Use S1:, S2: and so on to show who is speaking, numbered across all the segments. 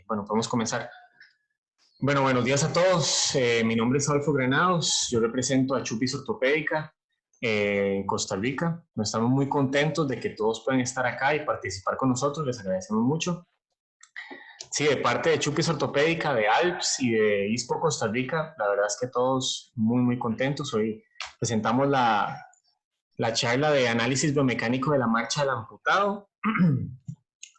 S1: Bueno, podemos comenzar. Bueno, buenos días a todos. Mi nombre es Adolfo Granados. Yo represento a Chupis Ortopédica en Costa Rica. Estamos muy contentos de que todos puedan estar acá y participar con nosotros. Les agradecemos mucho. Sí, de parte de Chupis Ortopédica, de ALPS y de ISPO Costa Rica, la verdad es que todos muy contentos. Hoy presentamos la charla de análisis biomecánico de la marcha del amputado.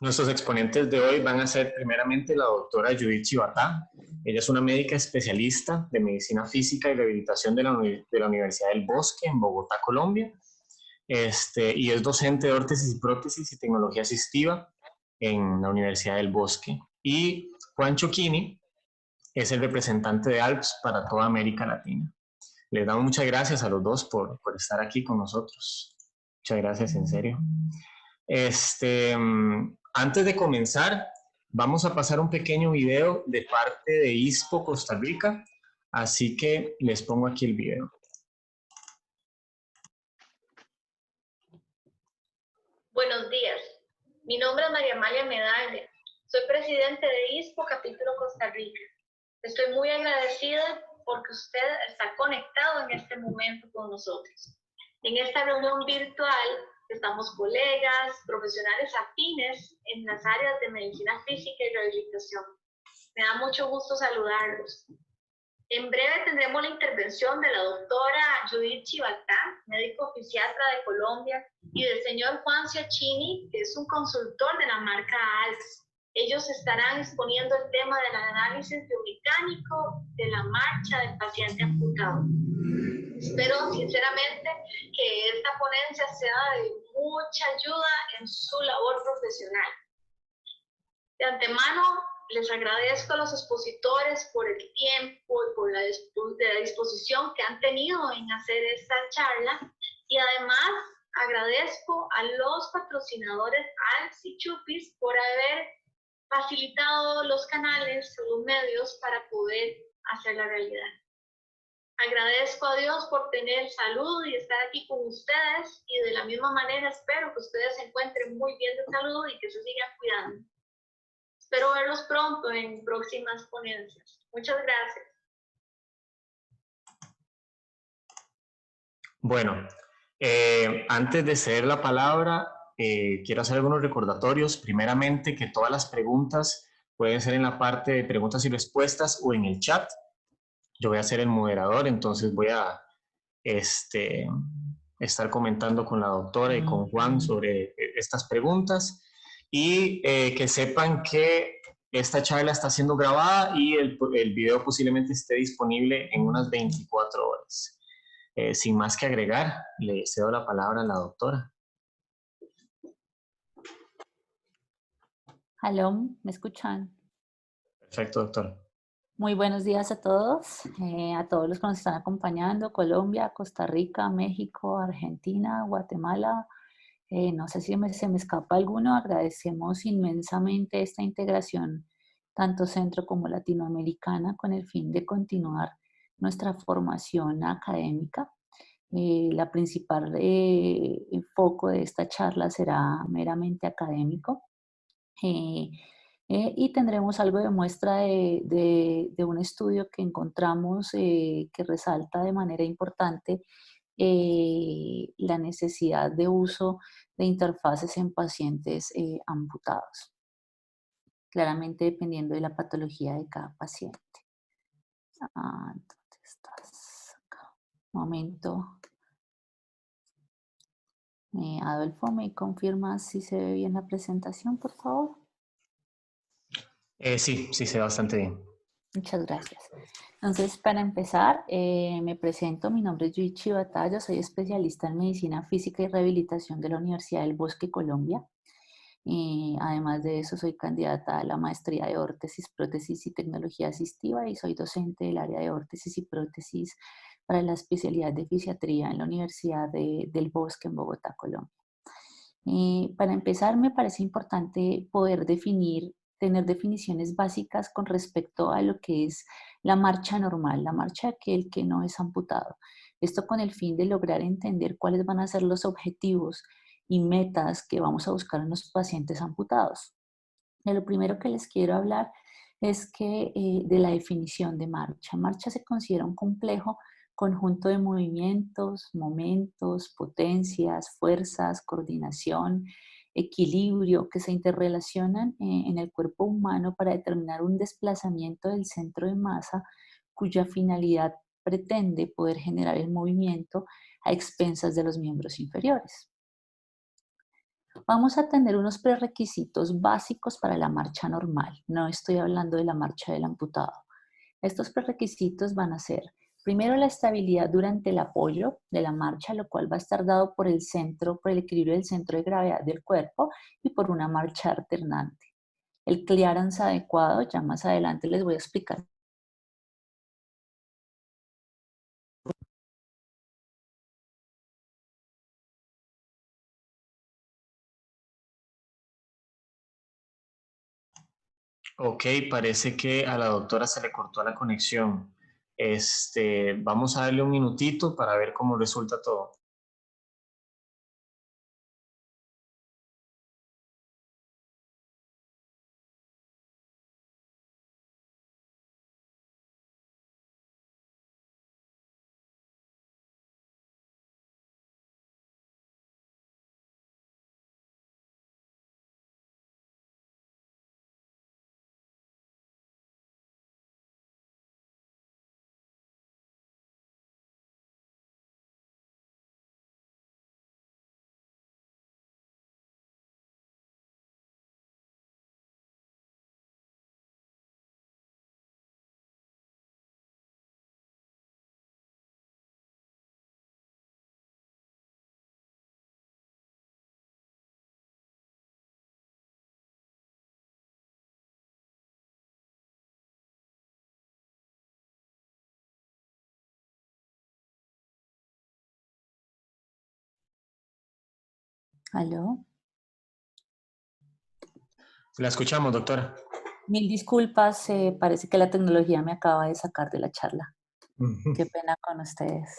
S1: Nuestros exponentes de hoy van a ser primeramente la doctora Judith Chivatá. Ella es una médica especialista de medicina física y rehabilitación de la Universidad del Bosque en Bogotá, Colombia. Y es docente de órtesis y prótesis y tecnología asistiva en la Universidad del Bosque. Y Juan Chocchini es el representante de ALPS para toda América Latina. Les damos muchas gracias a los dos por estar aquí con nosotros. Muchas gracias, en serio. Antes de comenzar, vamos a pasar un pequeño video de parte de ISPO Costa Rica, así que les pongo aquí el video.
S2: Buenos días, mi nombre es María Amalia Medalla, soy presidente de ISPO Capítulo Costa Rica. Estoy muy agradecida porque usted está conectado en este momento con nosotros. En esta reunión virtual estamos colegas, profesionales afines en las áreas de medicina física y rehabilitación. Me da mucho gusto saludarlos. En breve tendremos la intervención de la doctora Judith Chivatá, médico fisiatra de Colombia, y del señor Juan Chocchini, que es un consultor de la marca ALPS. Ellos estarán exponiendo el tema del análisis biomecánico de la marcha del paciente amputado. Espero sinceramente que esta ponencia sea de mucha ayuda en su labor profesional. De antemano, les agradezco a los expositores por el tiempo y por la disposición que han tenido en hacer esta charla, y además agradezco a los patrocinadores ALPS y Chupis por haber facilitado los canales o los medios para poder hacer la realidad. Agradezco a Dios por tener salud y estar aquí con ustedes, y de la misma manera espero que ustedes se encuentren muy bien de salud y que se sigan cuidando. Espero verlos pronto en próximas ponencias. Muchas gracias.
S1: Bueno, antes de ceder la palabra, quiero hacer algunos recordatorios. Primeramente, que todas las preguntas pueden ser en la parte de preguntas y respuestas o en el chat. Yo voy a ser el moderador, entonces voy a estar comentando con la doctora y con Juan sobre estas preguntas. Y que sepan que esta charla está siendo grabada y el video posiblemente esté disponible en unas 24 horas. Sin más que agregar, le cedo la palabra a la doctora.
S3: Aló, ¿me escuchan?
S1: Perfecto, doctora.
S3: Muy buenos días a todos los que nos están acompañando: Colombia, Costa Rica, México, Argentina, Guatemala. No sé si se me escapa alguno. Agradecemos inmensamente esta integración, tanto centro como latinoamericana, con el fin de continuar nuestra formación académica. La principal foco de esta charla será meramente académico. Y tendremos algo de muestra de un estudio que encontramos que resalta de manera importante la necesidad de uso de interfaces en pacientes amputados, claramente dependiendo de la patología de cada paciente. ¿Dónde estás? Acá. Un momento. Adolfo, ¿me confirmas si se ve bien la presentación, por favor?
S1: Sí, se ve bastante bien.
S3: Muchas gracias. Entonces, para empezar, me presento. Mi nombre es Judith Chivatá, yo soy especialista en medicina física y rehabilitación de la Universidad del Bosque, Colombia. Además de eso, soy candidata a la maestría de órtesis, prótesis y tecnología asistiva, y soy docente del área de órtesis y prótesis para la especialidad de fisiatría en la Universidad del Bosque en Bogotá, Colombia. Para empezar, me parece importante poder tener definiciones básicas con respecto a lo que es la marcha normal, la marcha de aquel que no es amputado. Esto con el fin de lograr entender cuáles van a ser los objetivos y metas que vamos a buscar en los pacientes amputados. De lo primero que les quiero hablar es que de la definición de marcha. Marcha se considera un complejo conjunto de movimientos, momentos, potencias, fuerzas, coordinación, equilibrio que se interrelacionan en el cuerpo humano para determinar un desplazamiento del centro de masa cuya finalidad pretende poder generar el movimiento a expensas de los miembros inferiores. Vamos a tener unos prerequisitos básicos para la marcha normal. No estoy hablando de la marcha del amputado. Estos prerequisitos van a ser, primero, la estabilidad durante el apoyo de la marcha, lo cual va a estar dado por el centro, por el equilibrio del centro de gravedad del cuerpo y por una marcha alternante. El clearance adecuado, ya más adelante les voy a explicar.
S1: Ok, parece que a la doctora se le cortó la conexión. Vamos a darle un minutito para ver cómo resulta todo.
S3: ¿Aló?
S1: La escuchamos, doctora.
S3: Mil disculpas, parece que la tecnología me acaba de sacar de la charla.
S1: Ujú.
S3: Qué pena con ustedes.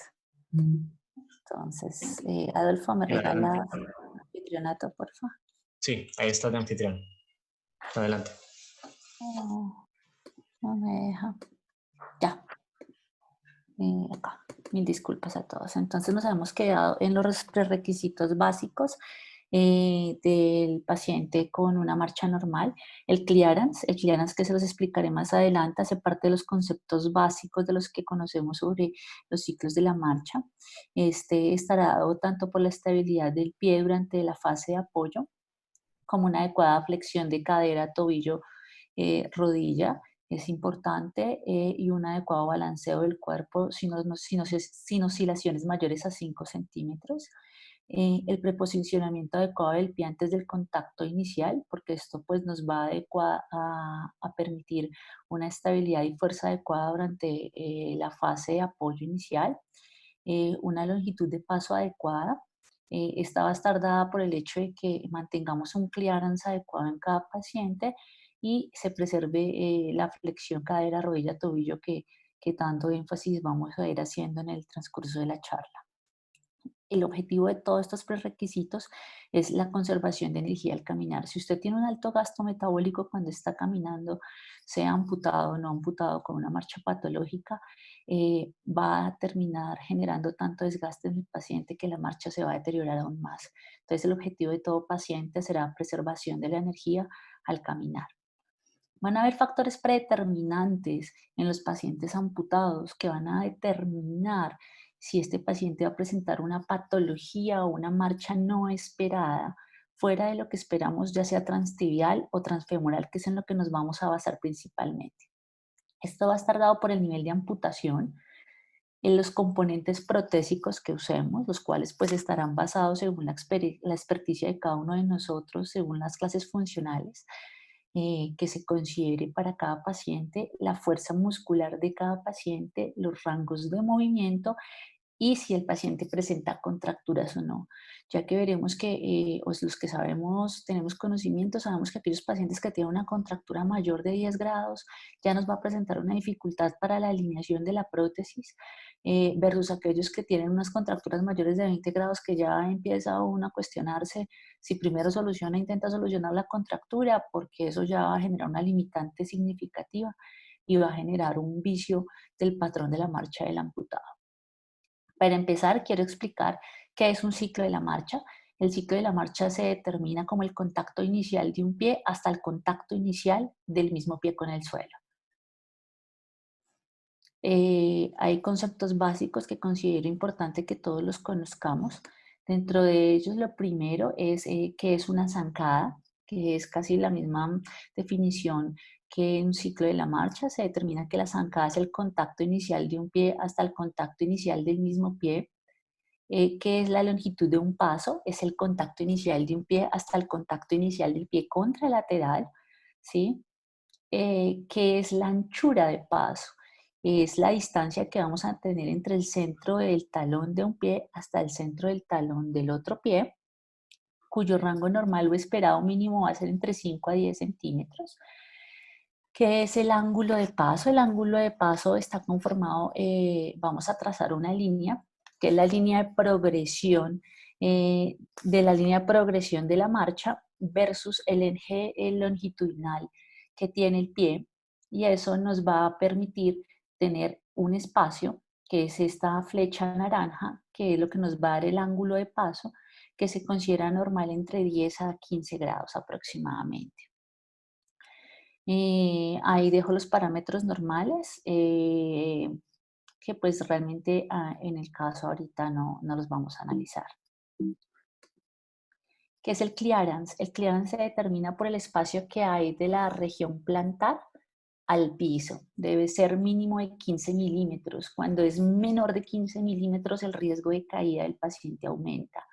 S3: Entonces, Adolfo, ¿me
S1: Adelante.
S3: regalas anfitrionato, por favor?
S1: Sí, ahí está de anfitrión. Adelante.
S3: Oh, no me deja. Ya, acá. Mil disculpas a todos. Entonces nos hemos quedado en los prerequisitos básicos del paciente con una marcha normal. El clearance que se los explicaré más adelante, hace parte de los conceptos básicos de los que conocemos sobre los ciclos de la marcha. Este estará dado tanto por la estabilidad del pie durante la fase de apoyo, como una adecuada flexión de cadera, tobillo, rodilla, es importante, y un adecuado balanceo del cuerpo sin oscilaciones mayores a 5 centímetros. El preposicionamiento adecuado del pie antes del contacto inicial, porque esto pues nos va a permitir una estabilidad y fuerza adecuada durante la fase de apoyo inicial. Una longitud de paso adecuada. Esta va a estar dada por el hecho de que mantengamos un clearance adecuado en cada paciente y se preserve la flexión cadera, rodilla, tobillo que tanto énfasis vamos a ir haciendo en el transcurso de la charla. El objetivo de todos estos prerequisitos es la conservación de energía al caminar. Si usted tiene un alto gasto metabólico cuando está caminando, sea amputado o no amputado con una marcha patológica, va a terminar generando tanto desgaste en el paciente que la marcha se va a deteriorar aún más. Entonces, el objetivo de todo paciente será preservación de la energía al caminar. Van a haber factores predeterminantes en los pacientes amputados que van a determinar si este paciente va a presentar una patología o una marcha no esperada fuera de lo que esperamos, ya sea transtibial o transfemoral, que es en lo que nos vamos a basar principalmente. Esto va a estar dado por el nivel de amputación, en los componentes protésicos que usemos, los cuales pues estarán basados según la experticia de cada uno de nosotros, según las clases funcionales que se considere para cada paciente, la fuerza muscular de cada paciente, los rangos de movimiento y si el paciente presenta contracturas o no, ya que veremos que los que sabemos, tenemos conocimiento, sabemos que aquellos pacientes que tienen una contractura mayor de 10 grados ya nos va a presentar una dificultad para la alineación de la prótesis, versus aquellos que tienen unas contracturas mayores de 20 grados que ya empieza uno a cuestionarse si primero intenta solucionar la contractura, porque eso ya va a generar una limitante significativa y va a generar un vicio del patrón de la marcha del amputado. Para empezar, quiero explicar qué es un ciclo de la marcha. El ciclo de la marcha se determina como el contacto inicial de un pie hasta el contacto inicial del mismo pie con el suelo. Hay conceptos básicos que considero importante que todos los conozcamos. Dentro de ellos, lo primero es qué es una zancada, que es casi la misma definición que en un ciclo de la marcha. Se determina que la zancada es el contacto inicial de un pie hasta el contacto inicial del mismo pie. ¿Qué es la longitud de un paso? Es el contacto inicial de un pie hasta el contacto inicial del pie contralateral, ¿sí? ¿Qué es la anchura de paso? Es la distancia que vamos a tener entre el centro del talón de un pie hasta el centro del talón del otro pie, cuyo rango normal o esperado mínimo va a ser entre 5 a 10 centímetros. ¿Qué es el ángulo de paso? El ángulo de paso está conformado, vamos a trazar una línea, que es la línea de progresión, de la línea de progresión de la marcha versus el eje longitudinal que tiene el pie, y eso nos va a permitir tener un espacio, que es esta flecha naranja, que es lo que nos va a dar el ángulo de paso, que se considera normal entre 10 a 15 grados aproximadamente. Ahí dejo los parámetros normales, que pues realmente en el caso ahorita no los vamos a analizar. ¿Qué es el clearance? El clearance se determina por el espacio que hay de la región plantar al piso. Debe ser mínimo de 15 milímetros. Cuando es menor de 15 milímetros, el riesgo de caída del paciente aumenta.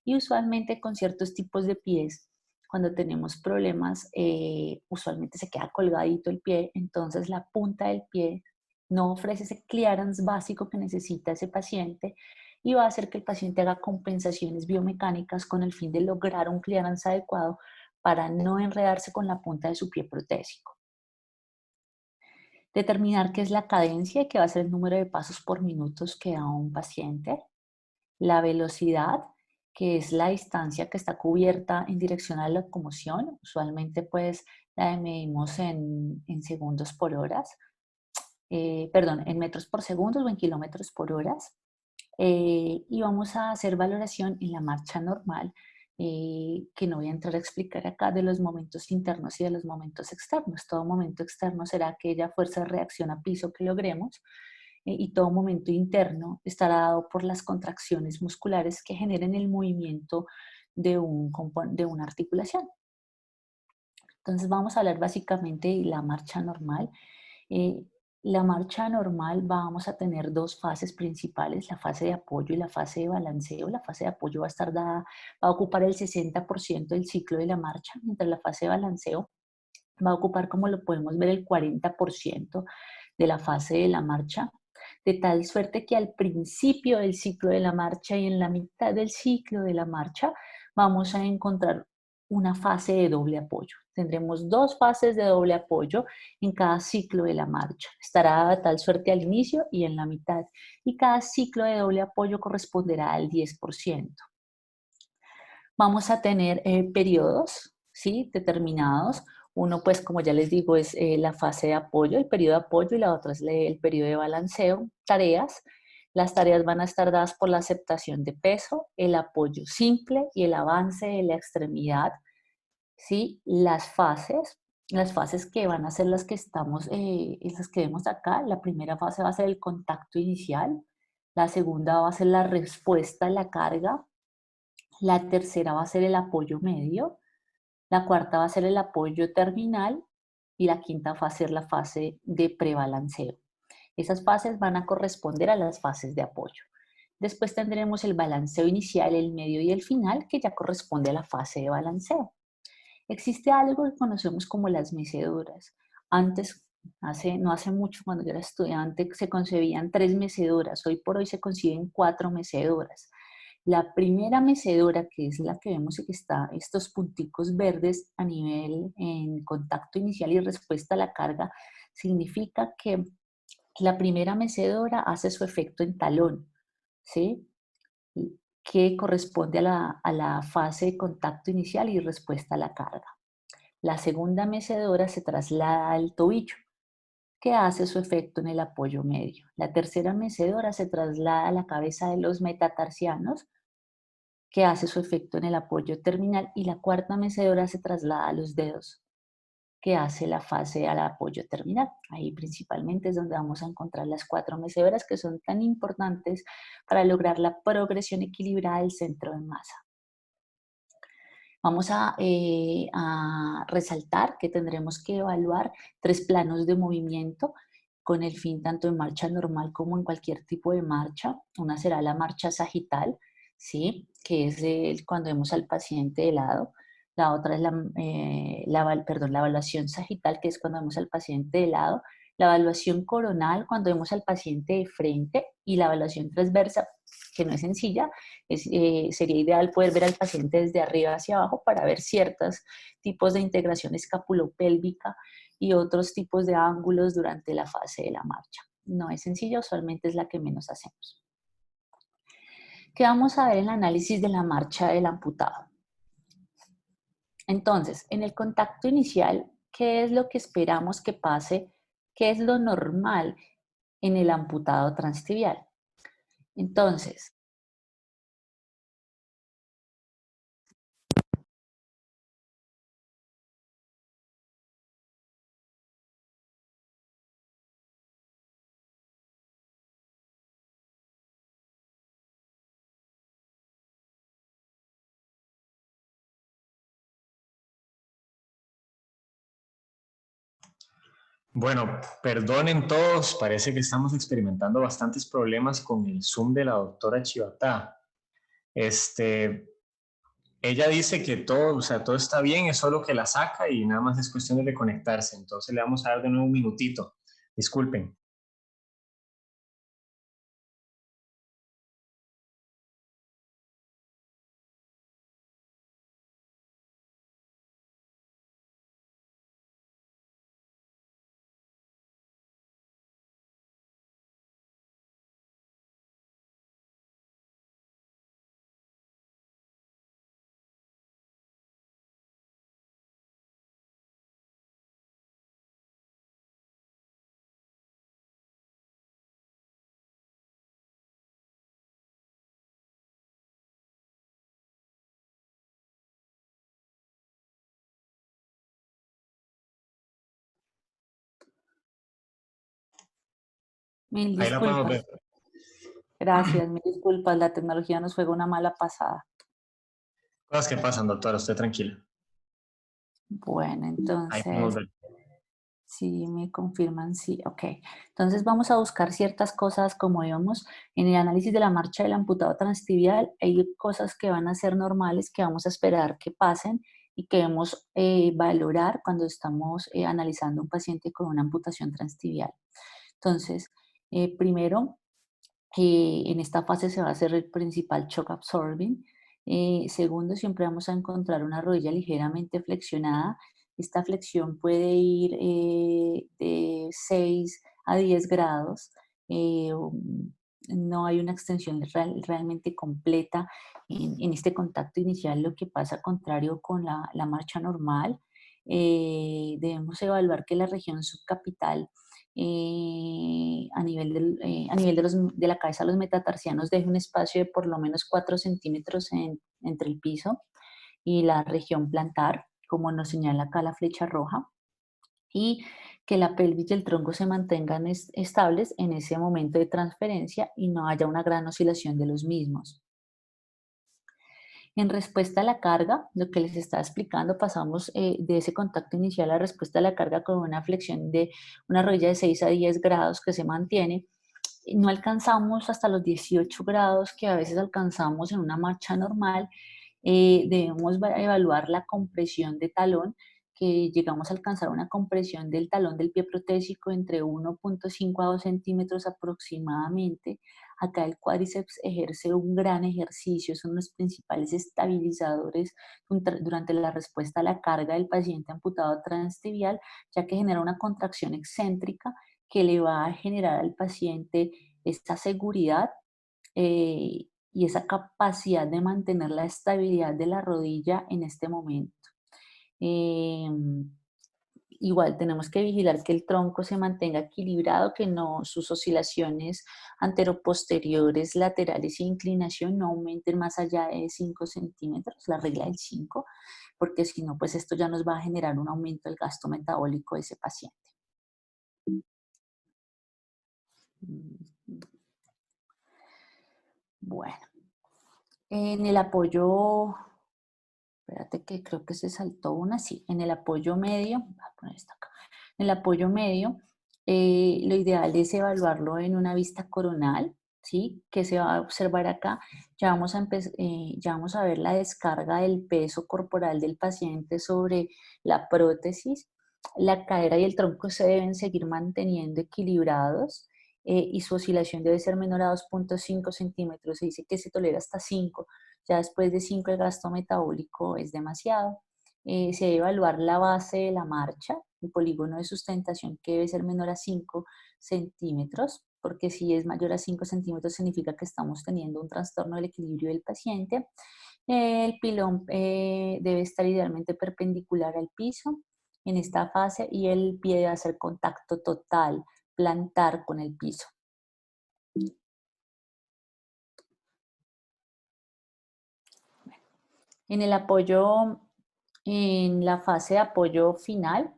S3: Y usualmente con ciertos tipos de pies, cuando tenemos problemas, usualmente se queda colgadito el pie, entonces la punta del pie no ofrece ese clearance básico que necesita ese paciente y va a hacer que el paciente haga compensaciones biomecánicas con el fin de lograr un clearance adecuado para no enredarse con la punta de su pie protésico. Determinar qué es la cadencia, que va a ser el número de pasos por minutos que da un paciente. La velocidad, que es la distancia que está cubierta en dirección a la locomoción. Usualmente pues la medimos en segundos por horas, en metros por segundo o en kilómetros por horas. Y vamos a hacer valoración en la marcha normal, que no voy a entrar a explicar acá, de los momentos internos y de los momentos externos. Todo momento externo será aquella fuerza de reacción a piso que logremos, y todo momento interno estará dado por las contracciones musculares que generen el movimiento de una articulación. Entonces vamos a hablar básicamente de la marcha normal. Eh, la marcha normal vamos a tener dos fases principales, la fase de apoyo y la fase de balanceo. La fase de apoyo va a ocupar el 60% del ciclo de la marcha, mientras la fase de balanceo va a ocupar, como lo podemos ver, el 40% de la fase de la marcha, de tal suerte que al principio del ciclo de la marcha y en la mitad del ciclo de la marcha vamos a encontrar una fase de doble apoyo. Tendremos dos fases de doble apoyo en cada ciclo de la marcha. Estará de tal suerte al inicio y en la mitad. Y cada ciclo de doble apoyo corresponderá al 10%. Vamos a tener periodos, ¿sí?, determinados. Uno, pues, como ya les digo, es la fase de apoyo, el periodo de apoyo, y la otra es el periodo de balanceo. Tareas. Las tareas van a estar dadas por la aceptación de peso, el apoyo simple y el avance de la extremidad, ¿sí? Las fases que van a ser las que las que vemos acá. La primera fase va a ser el contacto inicial, la segunda va a ser la respuesta a la carga, la tercera va a ser el apoyo medio, la cuarta va a ser el apoyo terminal y la quinta va a ser la fase de prebalanceo. Esas fases van a corresponder a las fases de apoyo. Después tendremos el balanceo inicial, el medio y el final, que ya corresponde a la fase de balanceo. Existe algo que conocemos como las meceduras. Antes No hace mucho, cuando yo era estudiante, se concebían 3 mecedoras. Hoy por hoy se conciben 4 mecedoras. La primera mecedora, que es la que vemos y que está estos punticos verdes a nivel en contacto inicial y respuesta a la carga, significa que la primera mecedora hace su efecto en talón, ¿sí? Que corresponde a la fase de contacto inicial y respuesta a la carga. La segunda mecedora se traslada al tobillo, que hace su efecto en el apoyo medio. La tercera mecedora se traslada a la cabeza de los metatarsianos, que hace su efecto en el apoyo terminal, y la cuarta mecedora se traslada a los dedos, que hace la fase al apoyo terminal. Ahí principalmente es donde vamos a encontrar las 4 mecedoras que son tan importantes para lograr la progresión equilibrada del centro de masa. Vamos a resaltar que tendremos que evaluar 3 planos de movimiento con el fin tanto en marcha normal como en cualquier tipo de marcha. Una será la marcha sagital, ¿sí? Que es cuando vemos al paciente de lado. La otra es la evaluación sagital, que es cuando vemos al paciente de lado. La evaluación coronal, cuando vemos al paciente de frente. Y la evaluación transversa, que no es sencilla, sería ideal poder ver al paciente desde arriba hacia abajo para ver ciertos tipos de integración escapulopélvica y otros tipos de ángulos durante la fase de la marcha. No es sencilla, usualmente es la que menos hacemos. ¿Qué vamos a ver en el análisis de la marcha del amputado? Entonces, en el contacto inicial, ¿qué es lo que esperamos que pase? ¿Qué es lo normal en el amputado transtibial? Entonces,
S1: Bueno, perdonen todos, parece que estamos experimentando bastantes problemas con el Zoom de la doctora Chivatá. Ella dice que todo, o sea, todo está bien, es solo que la saca y nada más es cuestión de conectarse. Entonces le vamos a dar de nuevo un minutito. Disculpen.
S3: mil
S1: Ahí la podemos
S3: disculpas.
S1: ver.
S3: Gracias, mil disculpas. La tecnología nos juega una mala pasada.
S1: Cosas que pasan, doctora, usted tranquila.
S3: Bueno,
S1: Ahí podemos
S3: entonces,
S1: ver.
S3: si me confirman, sí, ok. Entonces vamos a buscar ciertas cosas como íbamos en el análisis de la marcha del amputado transtibial. Hay cosas que van a ser normales, que vamos a esperar que pasen y que debemos valorar cuando estamos analizando un paciente con una amputación transtibial. Entonces, primero, en esta fase se va a hacer el principal shock absorbing. Segundo, siempre vamos a encontrar una rodilla ligeramente flexionada. Esta flexión puede ir de 6 a 10 grados. No hay una extensión realmente completa en este contacto inicial, lo que pasa contrario con la marcha normal. Debemos evaluar que la región subcapital a nivel de la cabeza de los metatarsianos deje un espacio de por lo menos 4 centímetros entre el piso y la región plantar, como nos señala acá la flecha roja, y que la pelvis y el tronco se mantengan estables en ese momento de transferencia y no haya una gran oscilación de los mismos. En respuesta a la carga, lo que les estaba explicando, pasamos de ese contacto inicial a respuesta a la carga con una flexión de una rodilla de 6 a 10 grados que se mantiene. No alcanzamos hasta los 18 grados que a veces alcanzamos en una marcha normal. Debemos evaluar la compresión de talón, que llegamos a alcanzar una compresión del talón del pie protésico entre 1.5 a 2 centímetros aproximadamente. Acá el cuádriceps ejerce un gran ejercicio, son los principales estabilizadores durante la respuesta a la carga del paciente amputado transtibial, ya que genera una contracción excéntrica que le va a generar al paciente esta seguridad y esa capacidad de mantener la estabilidad de la rodilla en este momento. Igual tenemos que vigilar que el tronco se mantenga equilibrado, que no sus oscilaciones anteroposteriores, laterales e inclinación no aumenten más allá de 5 centímetros, la regla del 5, porque si no, pues esto ya nos va a generar un aumento del gasto metabólico de ese paciente. Bueno, en el apoyo, espérate que creo que se saltó una, sí, en el apoyo medio, voy a poner esta acá. En el apoyo medio, lo ideal es evaluarlo en una vista coronal, ¿sí? Que se va a observar acá. Ya vamos a ver la descarga del peso corporal del paciente sobre la prótesis. La cadera y el tronco se deben seguir manteniendo equilibrados y su oscilación debe ser menor a 2.5 centímetros. Se dice que se tolera hasta 5. Ya después de 5 el gasto metabólico es demasiado. Se debe evaluar la base de la marcha, el polígono de sustentación que debe ser menor a 5 centímetros, porque si es mayor a 5 centímetros significa que estamos teniendo un trastorno del equilibrio del paciente. El pilón debe estar idealmente perpendicular al piso en esta fase y el pie debe hacer contacto total, plantar con el piso. En el apoyo, en la fase de apoyo final,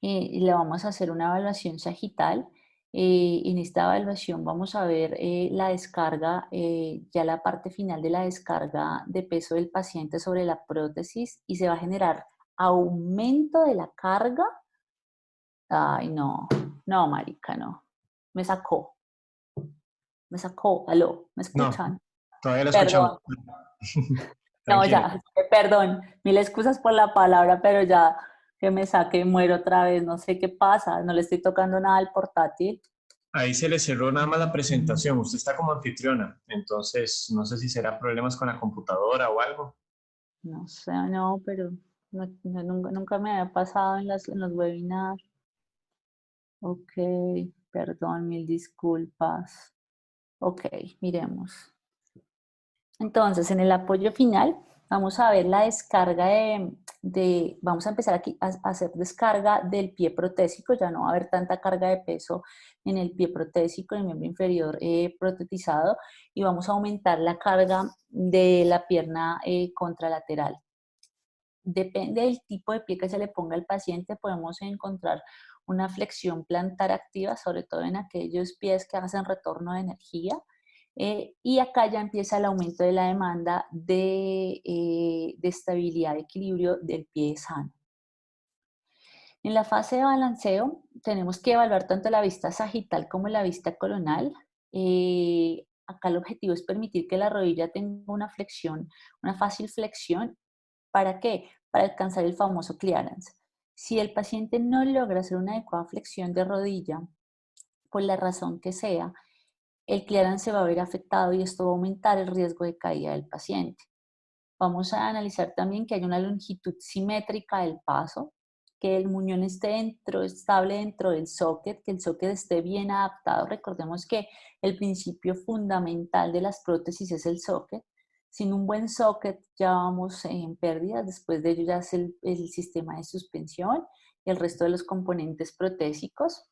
S3: le vamos a hacer una evaluación sagital. En esta evaluación vamos a ver la descarga, ya la parte final de la descarga de peso del paciente sobre la prótesis y se va a generar aumento de la carga. Ay, no, no, marica, no. Me sacó, aló, ¿me
S1: No,
S3: escuchan?
S1: todavía la escuchamos.
S3: Perdón. No,
S1: Tranquila.
S3: ya, perdón, mil excusas por la palabra, pero ya que me saque, muero otra vez, no sé qué pasa, no le estoy tocando nada al portátil.
S1: Ahí se le cerró nada más la presentación. Usted está como anfitriona, entonces no sé si será problemas con la computadora o algo.
S3: No sé, no, pero nunca me había pasado en los webinars. Ok, perdón, mil disculpas. Ok, miremos. Entonces, en el apoyo final, vamos a ver la descarga vamos a empezar aquí a hacer descarga del pie protésico, ya no va a haber tanta carga de peso en el pie protésico, en el miembro inferior protetizado, y vamos a aumentar la carga de la pierna contralateral. Depende del tipo de pie que se le ponga al paciente, podemos encontrar una flexión plantar activa, sobre todo en aquellos pies que hacen retorno de energía. Y acá ya empieza el aumento de la demanda de estabilidad, de equilibrio del pie sano. En la fase de balanceo tenemos que evaluar tanto la vista sagital como la vista coronal. Acá el objetivo es permitir que la rodilla tenga una flexión, una fácil flexión. ¿Para qué? Para alcanzar el famoso clearance. Si el paciente no logra hacer una adecuada flexión de rodilla, por la razón que sea, el clearance se va a ver afectado y esto va a aumentar el riesgo de caída del paciente. Vamos a analizar también que hay una longitud simétrica del paso, que el muñón esté estable dentro del socket, que el socket esté bien adaptado. Recordemos que el principio fundamental de las prótesis es el socket. Sin un buen socket ya vamos en pérdidas, después de ello ya es el sistema de suspensión y el resto de los componentes protésicos.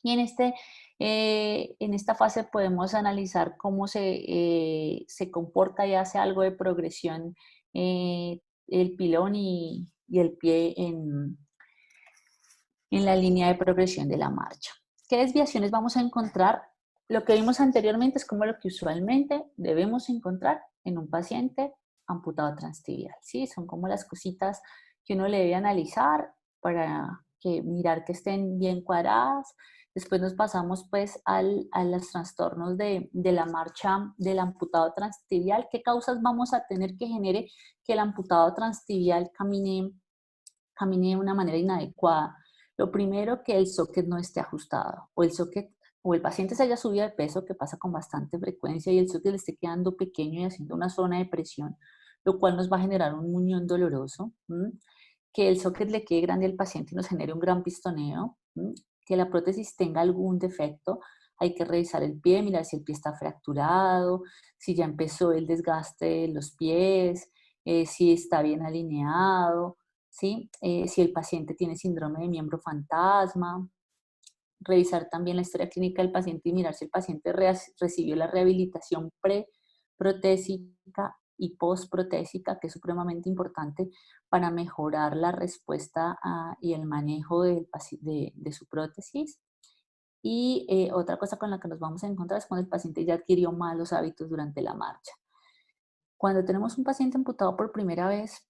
S3: Y en esta fase podemos analizar cómo se comporta y hace algo de progresión el pilón y el pie en la línea de progresión de la marcha. ¿Qué desviaciones vamos a encontrar? Lo que vimos anteriormente es como lo que usualmente debemos encontrar en un paciente amputado transtibial, ¿sí? Son como las cositas que uno le debe analizar para mirar que estén bien cuadradas. Después nos pasamos pues a los trastornos de la marcha del amputado transtibial. ¿Qué causas vamos a tener que genere que el amputado transtibial camine de una manera inadecuada? Lo primero, que el socket no esté ajustado, o el paciente se haya subido de peso, que pasa con bastante frecuencia, y el socket le esté quedando pequeño y haciendo una zona de presión, lo cual nos va a generar un muñón doloroso. Que el socket le quede grande al paciente y nos genere un gran pistoneo. Que la prótesis tenga algún defecto. Hay que revisar el pie, mirar si el pie está fracturado, si ya empezó el desgaste de los pies, si está bien alineado, ¿sí? Si el paciente tiene síndrome de miembro fantasma. Revisar también la historia clínica del paciente y mirar si el paciente recibió la rehabilitación pre-protésica y post-protésica, que es supremamente importante para mejorar la respuesta y el manejo de su prótesis. Y otra cosa con la que nos vamos a encontrar es cuando el paciente ya adquirió malos hábitos durante la marcha. Cuando tenemos un paciente amputado por primera vez,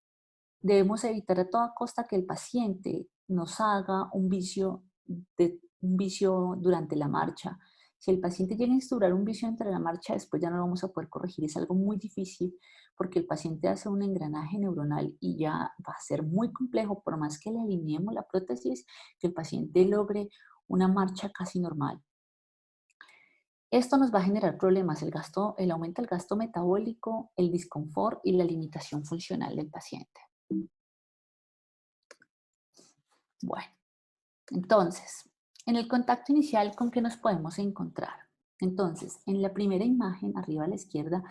S3: debemos evitar a toda costa que el paciente nos haga un vicio durante la marcha. Si el paciente llega a instaurar un vicio entre la marcha, después ya no lo vamos a poder corregir. Es algo muy difícil porque el paciente hace un engranaje neuronal y ya va a ser muy complejo, por más que le alineemos la prótesis, que el paciente logre una marcha casi normal. Esto nos va a generar problemas, el aumento del gasto metabólico, el disconfort y la limitación funcional del paciente. Bueno, entonces, en el contacto inicial, ¿con qué nos podemos encontrar? Entonces, en la primera imagen, arriba a la izquierda,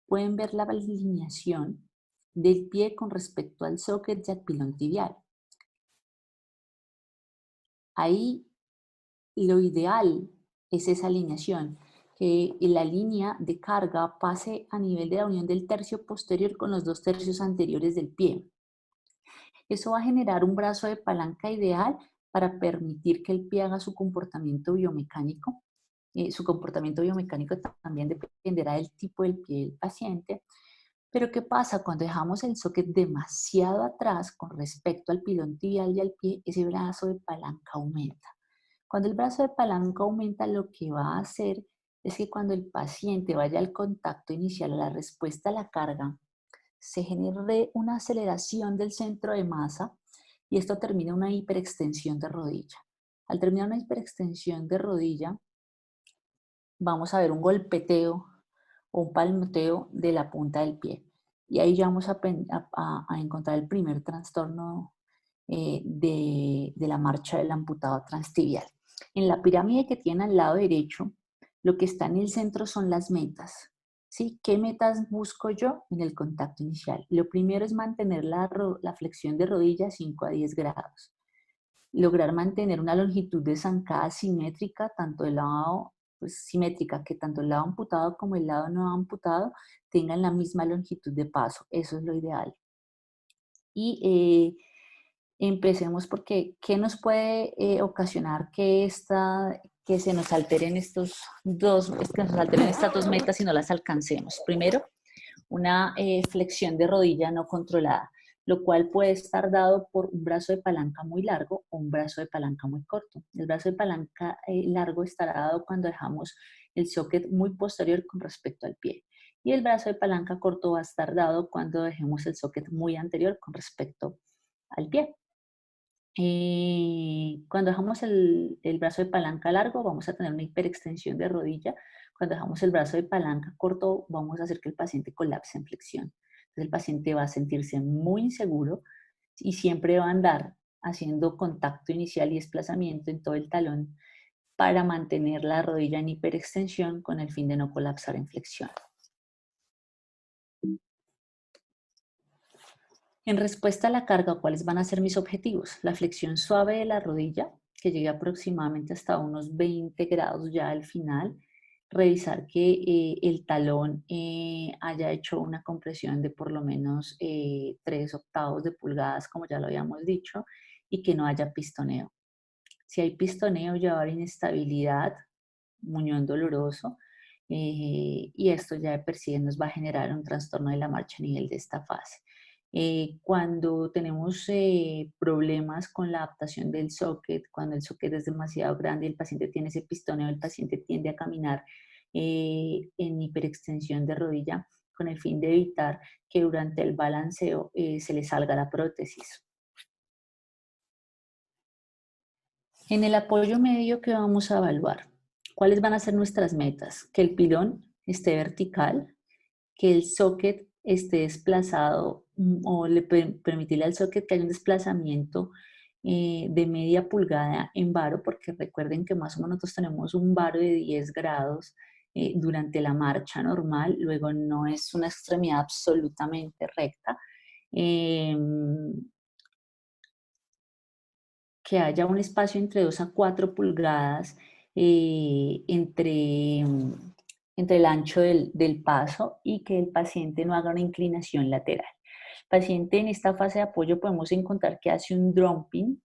S3: pueden ver la alineación del pie con respecto al socket y al pilón tibial. Ahí lo ideal es esa alineación, que la línea de carga pase a nivel de la unión del tercio posterior con los 2 tercios anteriores del pie. Eso va a generar un brazo de palanca ideal para permitir que el pie haga su comportamiento biomecánico. Su comportamiento biomecánico también dependerá del tipo del pie del paciente. Pero ¿qué pasa? Cuando dejamos el socket demasiado atrás con respecto al pilón tibial y al pie, ese brazo de palanca aumenta. Cuando el brazo de palanca aumenta, lo que va a hacer es que cuando el paciente vaya al contacto inicial, a la respuesta a la carga, se genere una aceleración del centro de masa y esto termina en una hiperextensión de rodilla. Al terminar una hiperextensión de rodilla, vamos a ver un golpeteo o un palmoteo de la punta del pie. Y ahí ya vamos a encontrar el primer trastorno de la marcha del amputado transtibial. En la pirámide que tiene al lado derecho, lo que está en el centro son las metas. ¿Sí? ¿Qué metas busco yo en el contacto inicial? Lo primero es mantener la flexión de rodilla 5 a 10 grados. Lograr mantener una longitud de zancada simétrica, tanto del lado simétrica, que tanto el lado amputado como el lado no amputado tengan la misma longitud de paso. Eso es lo ideal. Y empecemos porque ¿qué nos puede ocasionar que se nos alteren estas dos metas y no las alcancemos? Primero, una flexión de rodilla no controlada, lo cual puede estar dado por un brazo de palanca muy largo o un brazo de palanca muy corto. El brazo de palanca largo estará dado cuando dejamos el socket muy posterior con respecto al pie. Y el brazo de palanca corto va a estar dado cuando dejemos el socket muy anterior con respecto al pie. Cuando dejamos el brazo de palanca largo, vamos a tener una hiperextensión de rodilla. Cuando dejamos el brazo de palanca corto, vamos a hacer que el paciente colapse en flexión. Entonces el paciente va a sentirse muy inseguro y siempre va a andar haciendo contacto inicial y desplazamiento en todo el talón para mantener la rodilla en hiperextensión con el fin de no colapsar en flexión. En respuesta a la carga, ¿cuáles van a ser mis objetivos? La flexión suave de la rodilla, que llegue aproximadamente hasta unos 20 grados ya al final. Revisar que el talón haya hecho una compresión de por lo menos 3/8 de pulgadas, como ya lo habíamos dicho, y que no haya pistoneo. Si hay pistoneo, ya va a haber inestabilidad, muñón doloroso, y esto ya de per sí nos va a generar un trastorno de la marcha a nivel de esta fase. Cuando tenemos problemas con la adaptación del socket, cuando el socket es demasiado grande y el paciente tiene ese pistoneo, el paciente tiende a caminar en hiperextensión de rodilla con el fin de evitar que durante el balanceo se le salga la prótesis. En el apoyo medio, ¿qué vamos a evaluar? ¿Cuáles van a ser nuestras metas? Que el pilón esté vertical, que el socket esté desplazado o permitirle al socket que haya un desplazamiento de media pulgada en varo, porque recuerden que más o menos nosotros tenemos un varo de 10 grados durante la marcha normal, luego no es una extremidad absolutamente recta. Que haya un espacio entre 2 a 4 pulgadas entre el ancho del paso y que el paciente no haga una inclinación lateral. El paciente en esta fase de apoyo podemos encontrar que hace un drumping,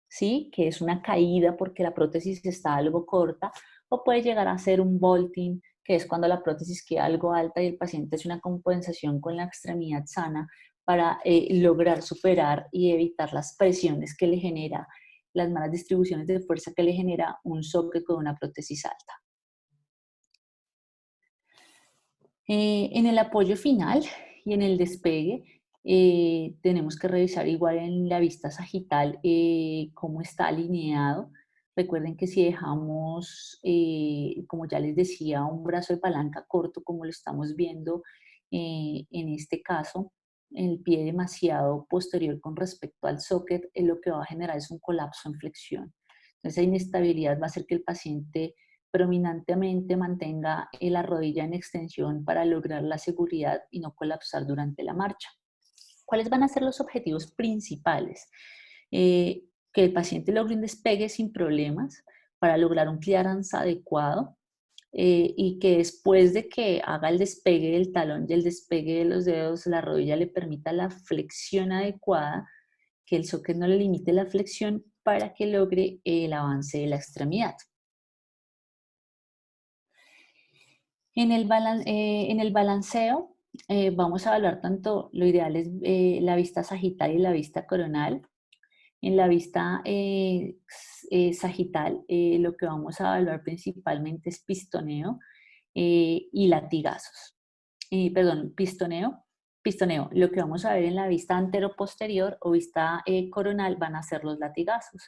S3: ¿sí? Que es una caída porque la prótesis está algo corta, o puede llegar a ser un vaulting, que es cuando la prótesis queda algo alta y el paciente hace una compensación con la extremidad sana para lograr superar y evitar las presiones que le genera, las malas distribuciones de fuerza que le genera un socket con una prótesis alta. En el apoyo final y en el despegue, tenemos que revisar igual en la vista sagital cómo está alineado. Recuerden que si dejamos, como ya les decía, un brazo de palanca corto, como lo estamos viendo en este caso, el pie demasiado posterior con respecto al socket, lo que va a generar es un colapso en flexión. Entonces, esa inestabilidad va a hacer que el paciente predominantemente mantenga la rodilla en extensión para lograr la seguridad y no colapsar durante la marcha. ¿Cuáles van a ser los objetivos principales? Que el paciente logre un despegue sin problemas para lograr un clearance adecuado y que después de que haga el despegue del talón y el despegue de los dedos, la rodilla le permita la flexión adecuada, que el socket no le limite la flexión para que logre el avance de la extremidad. En el balanceo vamos a evaluar tanto, lo ideal es la vista sagital y la vista coronal. En la vista sagital lo que vamos a evaluar principalmente es pistoneo y latigazos. Perdón, pistoneo. Lo que vamos a ver en la vista anteroposterior o vista coronal van a ser los latigazos.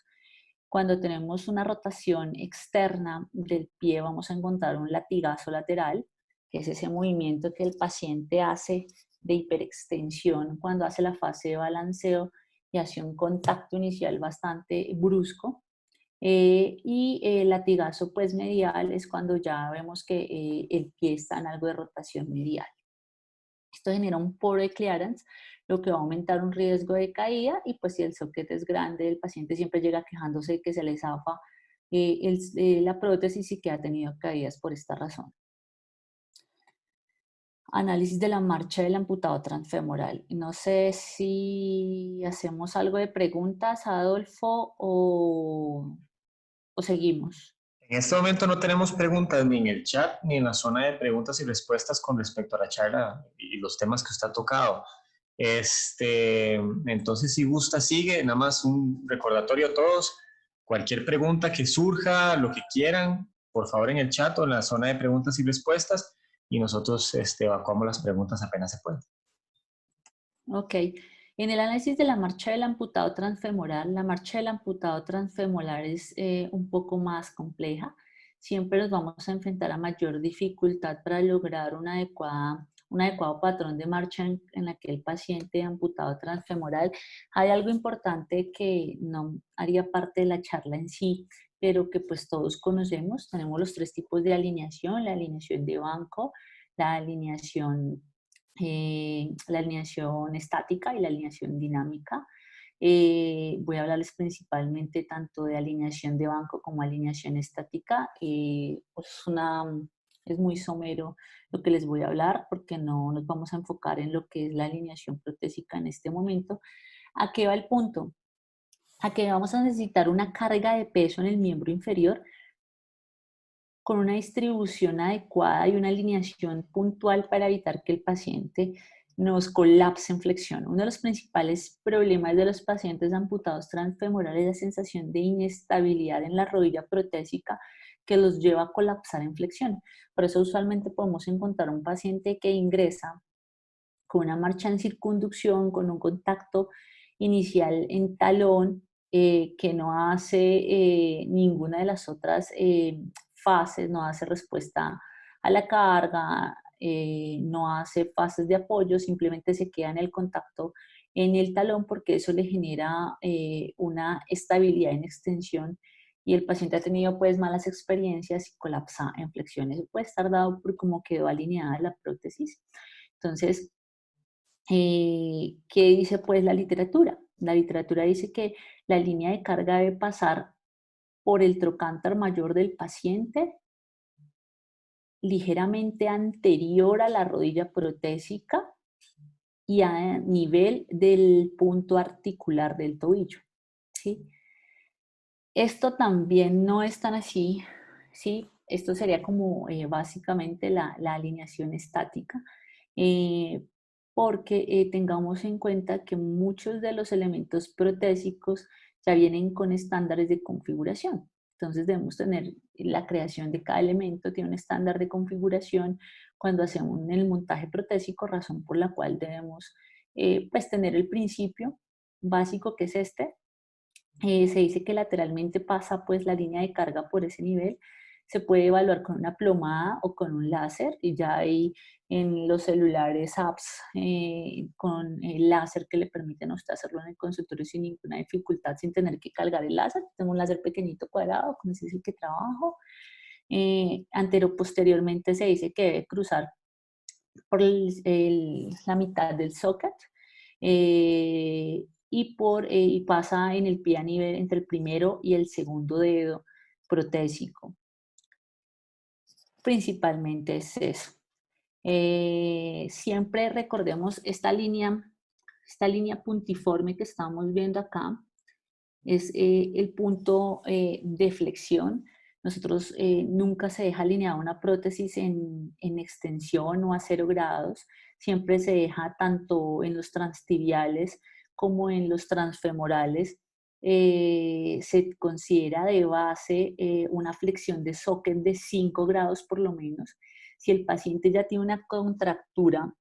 S3: Cuando tenemos una rotación externa del pie, vamos a encontrar un latigazo lateral, que es ese movimiento que el paciente hace de hiperextensión cuando hace la fase de balanceo y hace un contacto inicial bastante brusco. Y el latigazo pues medial es cuando ya vemos que el pie está en algo de rotación medial. Esto genera un poro de clearance, lo que va a aumentar un riesgo de caída y pues si el socket es grande, el paciente siempre llega quejándose de que se le zafa la prótesis y que ha tenido caídas por esta razón. Análisis de la marcha del amputado transfemoral. No sé si hacemos algo de preguntas, Adolfo, o seguimos.
S1: En este momento no tenemos preguntas ni en el chat ni en la zona de preguntas y respuestas con respecto a la charla y los temas que usted ha tocado. Entonces, si gusta, sigue. Nada más un recordatorio a todos. Cualquier pregunta que surja, lo que quieran, por favor en el chat o en la zona de preguntas y respuestas y nosotros evacuamos las preguntas apenas se pueden.
S3: Ok. En el análisis de la marcha del amputado transfemoral, la marcha del amputado transfemoral es un poco más compleja. Siempre nos vamos a enfrentar a mayor dificultad para lograr un adecuado patrón de marcha en la que el paciente amputado transfemoral. Hay algo importante que no haría parte de la charla en sí, pero que pues todos conocemos. Tenemos los 3 tipos de alineación: la alineación de banco, la alineación estática y la alineación dinámica. Voy a hablarles principalmente tanto de alineación de banco como alineación estática. Es muy somero lo que les voy a hablar porque no nos vamos a enfocar en lo que es la alineación protésica en este momento. ¿A qué va el punto? A que vamos a necesitar una carga de peso en el miembro inferior con una distribución adecuada y una alineación puntual para evitar que el paciente nos colapsa en flexión. Uno de los principales problemas de los pacientes amputados transfemorales es la sensación de inestabilidad en la rodilla protésica que los lleva a colapsar en flexión. Por eso usualmente podemos encontrar un paciente que ingresa con una marcha en circunducción, con un contacto inicial en talón, que no hace ninguna de las otras fases, no hace respuesta a la carga, no hace fases de apoyo, simplemente se queda en el contacto en el talón porque eso le genera una estabilidad en extensión y el paciente ha tenido pues malas experiencias y colapsa en flexiones. Puede estar dado por cómo quedó alineada la prótesis. Entonces, ¿qué dice pues la literatura? La literatura dice que la línea de carga debe pasar por el trocánter mayor del paciente, ligeramente anterior a la rodilla protésica y a nivel del punto articular del tobillo, ¿sí? Esto también no es tan así, ¿sí? Esto sería como básicamente la alineación estática, porque tengamos en cuenta que muchos de los elementos protésicos ya vienen con estándares de configuración. Entonces debemos tener la creación de cada elemento, tiene un estándar de configuración cuando hacemos el montaje protésico, razón por la cual debemos pues tener el principio básico que es este. Se dice que lateralmente pasa pues la línea de carga por ese nivel. Se puede evaluar con una plomada o con un láser y ya hay en los celulares apps con el láser que le permiten a usted hacerlo en el consultorio sin ninguna dificultad, sin tener que cargar el láser. Tengo un láser pequeñito cuadrado, con ese es el que trabajo. Antero-posteriormente se dice que debe cruzar por la mitad del socket y pasa en el pie a nivel entre el primero y el segundo dedo protésico. Principalmente es eso. Siempre recordemos esta línea puntiforme que estamos viendo acá, es el punto de flexión. Nosotros nunca se deja alineada una prótesis en extensión o a 0 grados, siempre se deja tanto en los transtibiales como en los transfemorales. Se considera de base una flexión de socket de 5 grados por lo menos. Si el paciente ya tiene una contractura,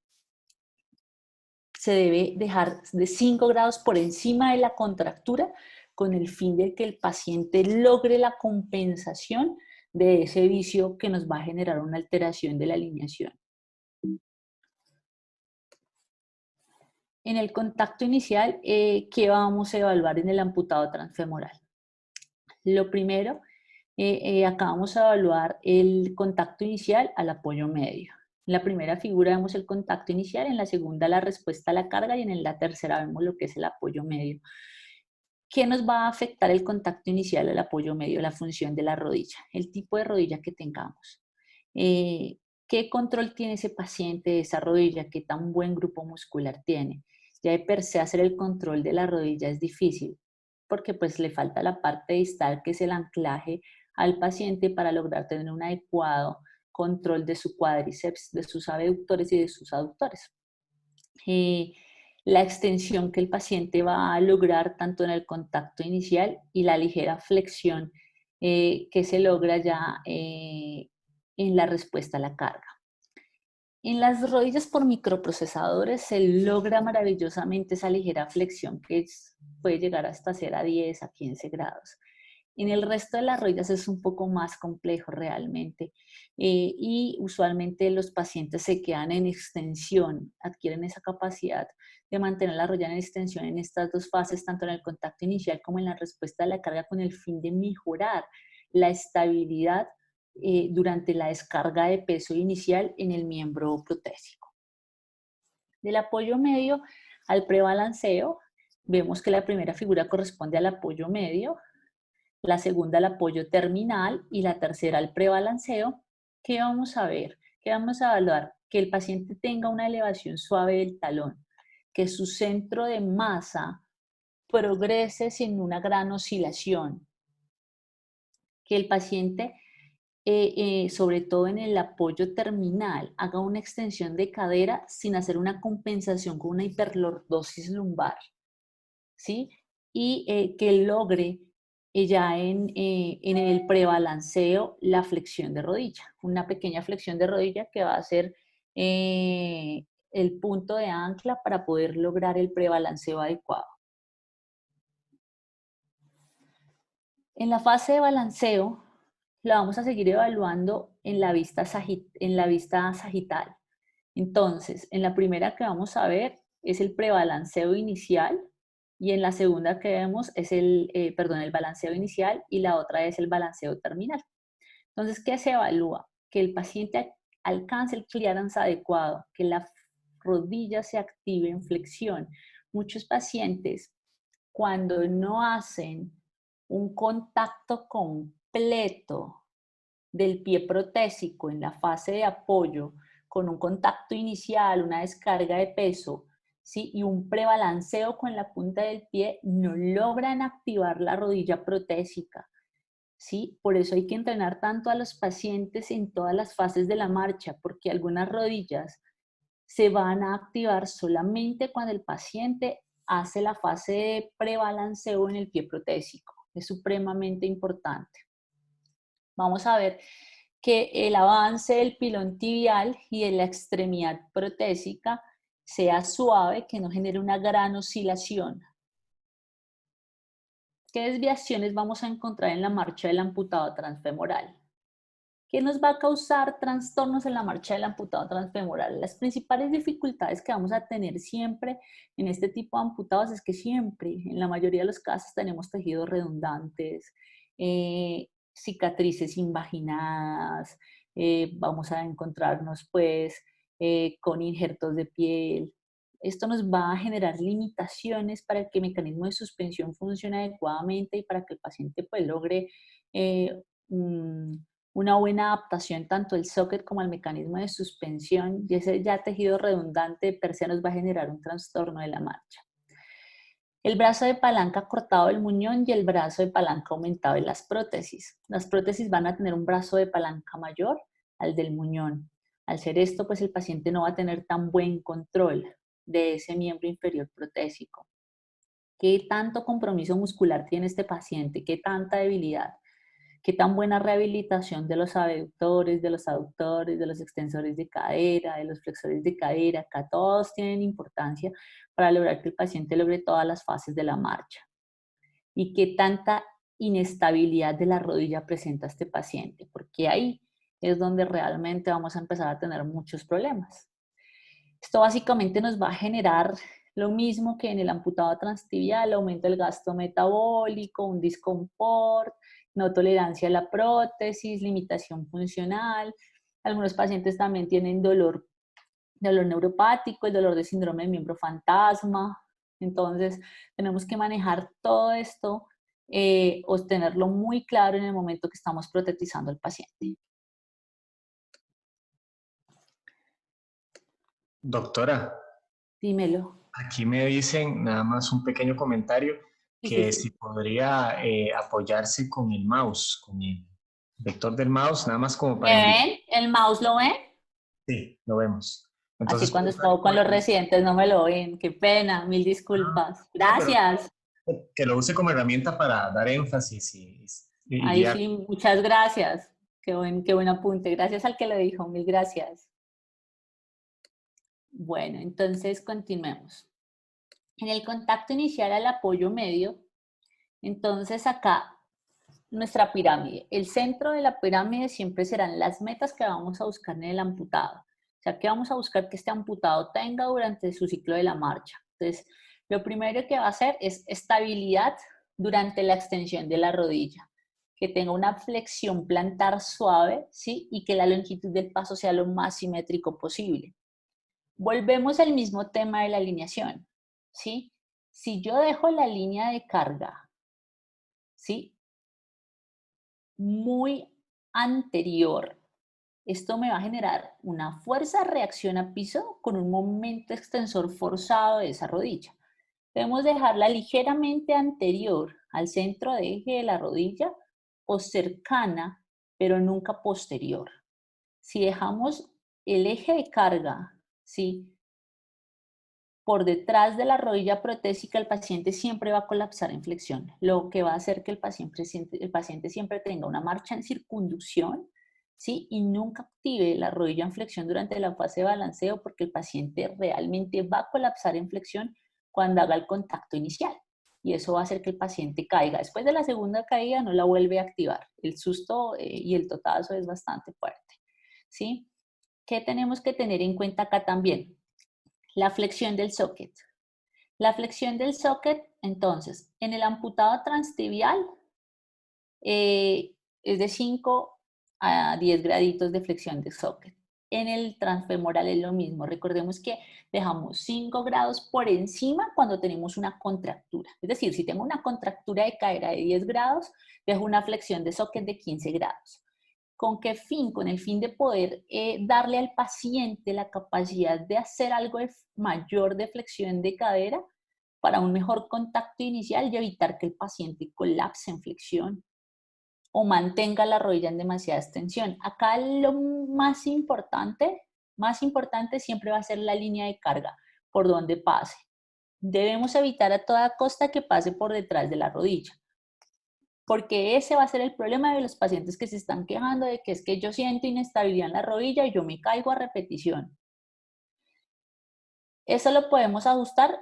S3: se debe dejar de 5 grados por encima de la contractura con el fin de que el paciente logre la compensación de ese vicio que nos va a generar una alteración de la alineación. En el contacto inicial, ¿qué vamos a evaluar en el amputado transfemoral? Lo primero, acá vamos a evaluar el contacto inicial al apoyo medio. En la primera figura vemos el contacto inicial, en la segunda la respuesta a la carga y en la tercera vemos lo que es el apoyo medio. ¿Qué nos va a afectar el contacto inicial al apoyo medio? La función de la rodilla, el tipo de rodilla que tengamos. ¿Qué control tiene ese paciente de esa rodilla? ¿Qué tan buen grupo muscular tiene? Ya de per se hacer el control de la rodilla es difícil, porque pues le falta la parte distal que es el anclaje al paciente para lograr tener un adecuado control de su cuádriceps, de sus abductores y de sus aductores. La extensión que el paciente va a lograr tanto en el contacto inicial y la ligera flexión que se logra ya en la respuesta a la carga. En las rodillas por microprocesadores se logra maravillosamente esa ligera flexión que puede llegar hasta ser a 10 a 15 grados. En el resto de las rodillas es un poco más complejo realmente y usualmente los pacientes se quedan en extensión, adquieren esa capacidad de mantener la rodilla en extensión en estas dos fases, tanto en el contacto inicial como en la respuesta a la carga, con el fin de mejorar la estabilidad durante la descarga de peso inicial en el miembro protésico. Del apoyo medio al prebalanceo, vemos que la primera figura corresponde al apoyo medio, la segunda al apoyo terminal y la tercera al prebalanceo. ¿Qué vamos a ver? ¿Qué vamos a evaluar? Que el paciente tenga una elevación suave del talón, que su centro de masa progrese sin una gran oscilación, que el paciente sobre todo en el apoyo terminal, haga una extensión de cadera sin hacer una compensación con una hiperlordosis lumbar, ¿sí? Y que logre ya en el prebalanceo la flexión de rodilla, una pequeña flexión de rodilla que va a ser el punto de ancla para poder lograr el prebalanceo adecuado. En la fase de balanceo, la vamos a seguir evaluando en la vista sagital. Entonces, en la primera que vamos a ver es el prebalanceo inicial y en la segunda que vemos es el balanceo inicial y la otra es el balanceo terminal. Entonces, ¿qué se evalúa? Que el paciente alcance el clearance adecuado, que la rodilla se active en flexión. Muchos pacientes, cuando no hacen un contacto completo del pie protésico en la fase de apoyo, con un contacto inicial, una descarga de peso, ¿sí? Y un prebalanceo con la punta del pie, no logran activar la rodilla protésica, ¿sí? Por eso hay que entrenar tanto a los pacientes en todas las fases de la marcha, porque algunas rodillas se van a activar solamente cuando el paciente hace la fase de prebalanceo en el pie protésico. Es supremamente importante. Vamos a ver que el avance del pilón tibial y de la extremidad protésica sea suave, que no genere una gran oscilación. ¿Qué desviaciones vamos a encontrar en la marcha del amputado transfemoral? ¿Qué nos va a causar trastornos en la marcha del amputado transfemoral? Las principales dificultades que vamos a tener siempre en este tipo de amputados es que siempre, en la mayoría de los casos, tenemos tejidos redundantes, cicatrices invaginadas, vamos a encontrarnos pues con injertos de piel. Esto nos va a generar limitaciones para que el mecanismo de suspensión funcione adecuadamente y para que el paciente pues logre una buena adaptación tanto al socket como al mecanismo de suspensión, y ese ya tejido redundante per se nos va a generar un trastorno de la marcha. El brazo de palanca cortado del muñón y el brazo de palanca aumentado de las prótesis. Las prótesis van a tener un brazo de palanca mayor al del muñón. Al ser esto, pues el paciente no va a tener tan buen control de ese miembro inferior protésico. ¿Qué tanto compromiso muscular tiene este paciente? ¿Qué tanta debilidad? ¿Qué tan buena rehabilitación de los abductores, de los aductores, de los extensores de cadera, de los flexores de cadera? Acá todos tienen importancia para lograr que el paciente logre todas las fases de la marcha. ¿Y qué tanta inestabilidad de la rodilla presenta este paciente? Porque ahí es donde realmente vamos a empezar a tener muchos problemas. Esto básicamente nos va a generar lo mismo que en el amputado transtibial, aumento del gasto metabólico, un disconfort, no tolerancia a la prótesis, limitación funcional. Algunos pacientes también tienen dolor neuropático, el dolor de síndrome de miembro fantasma. Entonces, tenemos que manejar todo esto o tenerlo muy claro en el momento que estamos protetizando al paciente.
S1: Doctora,
S3: Dímelo.
S1: aquí me dicen nada más un pequeño comentario
S3: Sí, sí,
S1: que
S3: sí.
S1: si podría apoyarse con el mouse, con el vector del mouse, nada más como
S3: ¿Me
S1: para indicar.
S3: ven? ¿El mouse lo ven?
S1: Sí, lo vemos.
S3: Así
S1: Entonces,
S3: cuando
S1: puede usar
S3: estoy
S1: como
S3: con los residentes no me lo ven. Qué pena, mil disculpas.
S1: no, pero
S3: Gracias.
S1: que lo use como herramienta para dar énfasis y
S3: Ahí
S1: guiar.
S3: sí, muchas gracias. Qué buen apunte. Gracias al que lo dijo. Mil gracias. Bueno, entonces continuemos. En el contacto inicial al apoyo medio, entonces acá nuestra pirámide. El centro de la pirámide siempre serán las metas que vamos a buscar en el amputado. O sea, que vamos a buscar que este amputado tenga durante su ciclo de la marcha. Entonces, lo primero que va a hacer es estabilidad durante la extensión de la rodilla, que tenga una flexión plantar suave, ¿sí? Y que la longitud del paso sea lo más simétrico posible. Volvemos al mismo tema de la alineación, ¿sí? Si yo dejo la línea de carga, ¿sí? Muy anterior, esto me va a generar una fuerza de reacción a piso con un momento extensor forzado de esa rodilla. Debemos dejarla ligeramente anterior al centro de eje de la rodilla o cercana pero nunca posterior. Si dejamos el eje de carga, ¿sí?, por detrás de la rodilla protésica, el paciente siempre va a colapsar en flexión, lo que va a hacer que el paciente siempre tenga una marcha en circunducción, ¿sí?, y nunca active la rodilla en flexión durante la fase de balanceo, porque el paciente realmente va a colapsar en flexión cuando haga el contacto inicial. Y eso va a hacer que el paciente caiga. Después de la segunda caída no la vuelve a activar. El susto y el totazo es bastante fuerte, ¿sí? ¿Qué tenemos que tener en cuenta acá también? La flexión del socket. La flexión del socket, entonces, en el amputado transtibial es de 5 a 10 graditos de flexión de socket. En el transfemoral es lo mismo. Recordemos que dejamos 5 grados por encima cuando tenemos una contractura. Es decir, si tengo una contractura de cadera de 10 grados, dejo una flexión de socket de 15 grados. ¿Con qué fin? Con el fin de poder darle al paciente la capacidad de hacer algo mayor de flexión de cadera para un mejor contacto inicial y evitar que el paciente colapse en flexión o mantenga la rodilla en demasiada extensión. Acá lo más importante siempre va a ser la línea de carga, por donde pase. Debemos evitar a toda costa que pase por detrás de la rodilla, porque ese va a ser el problema de los pacientes que se están quejando de que es que yo siento inestabilidad en la rodilla y yo me caigo a repetición. Eso lo podemos ajustar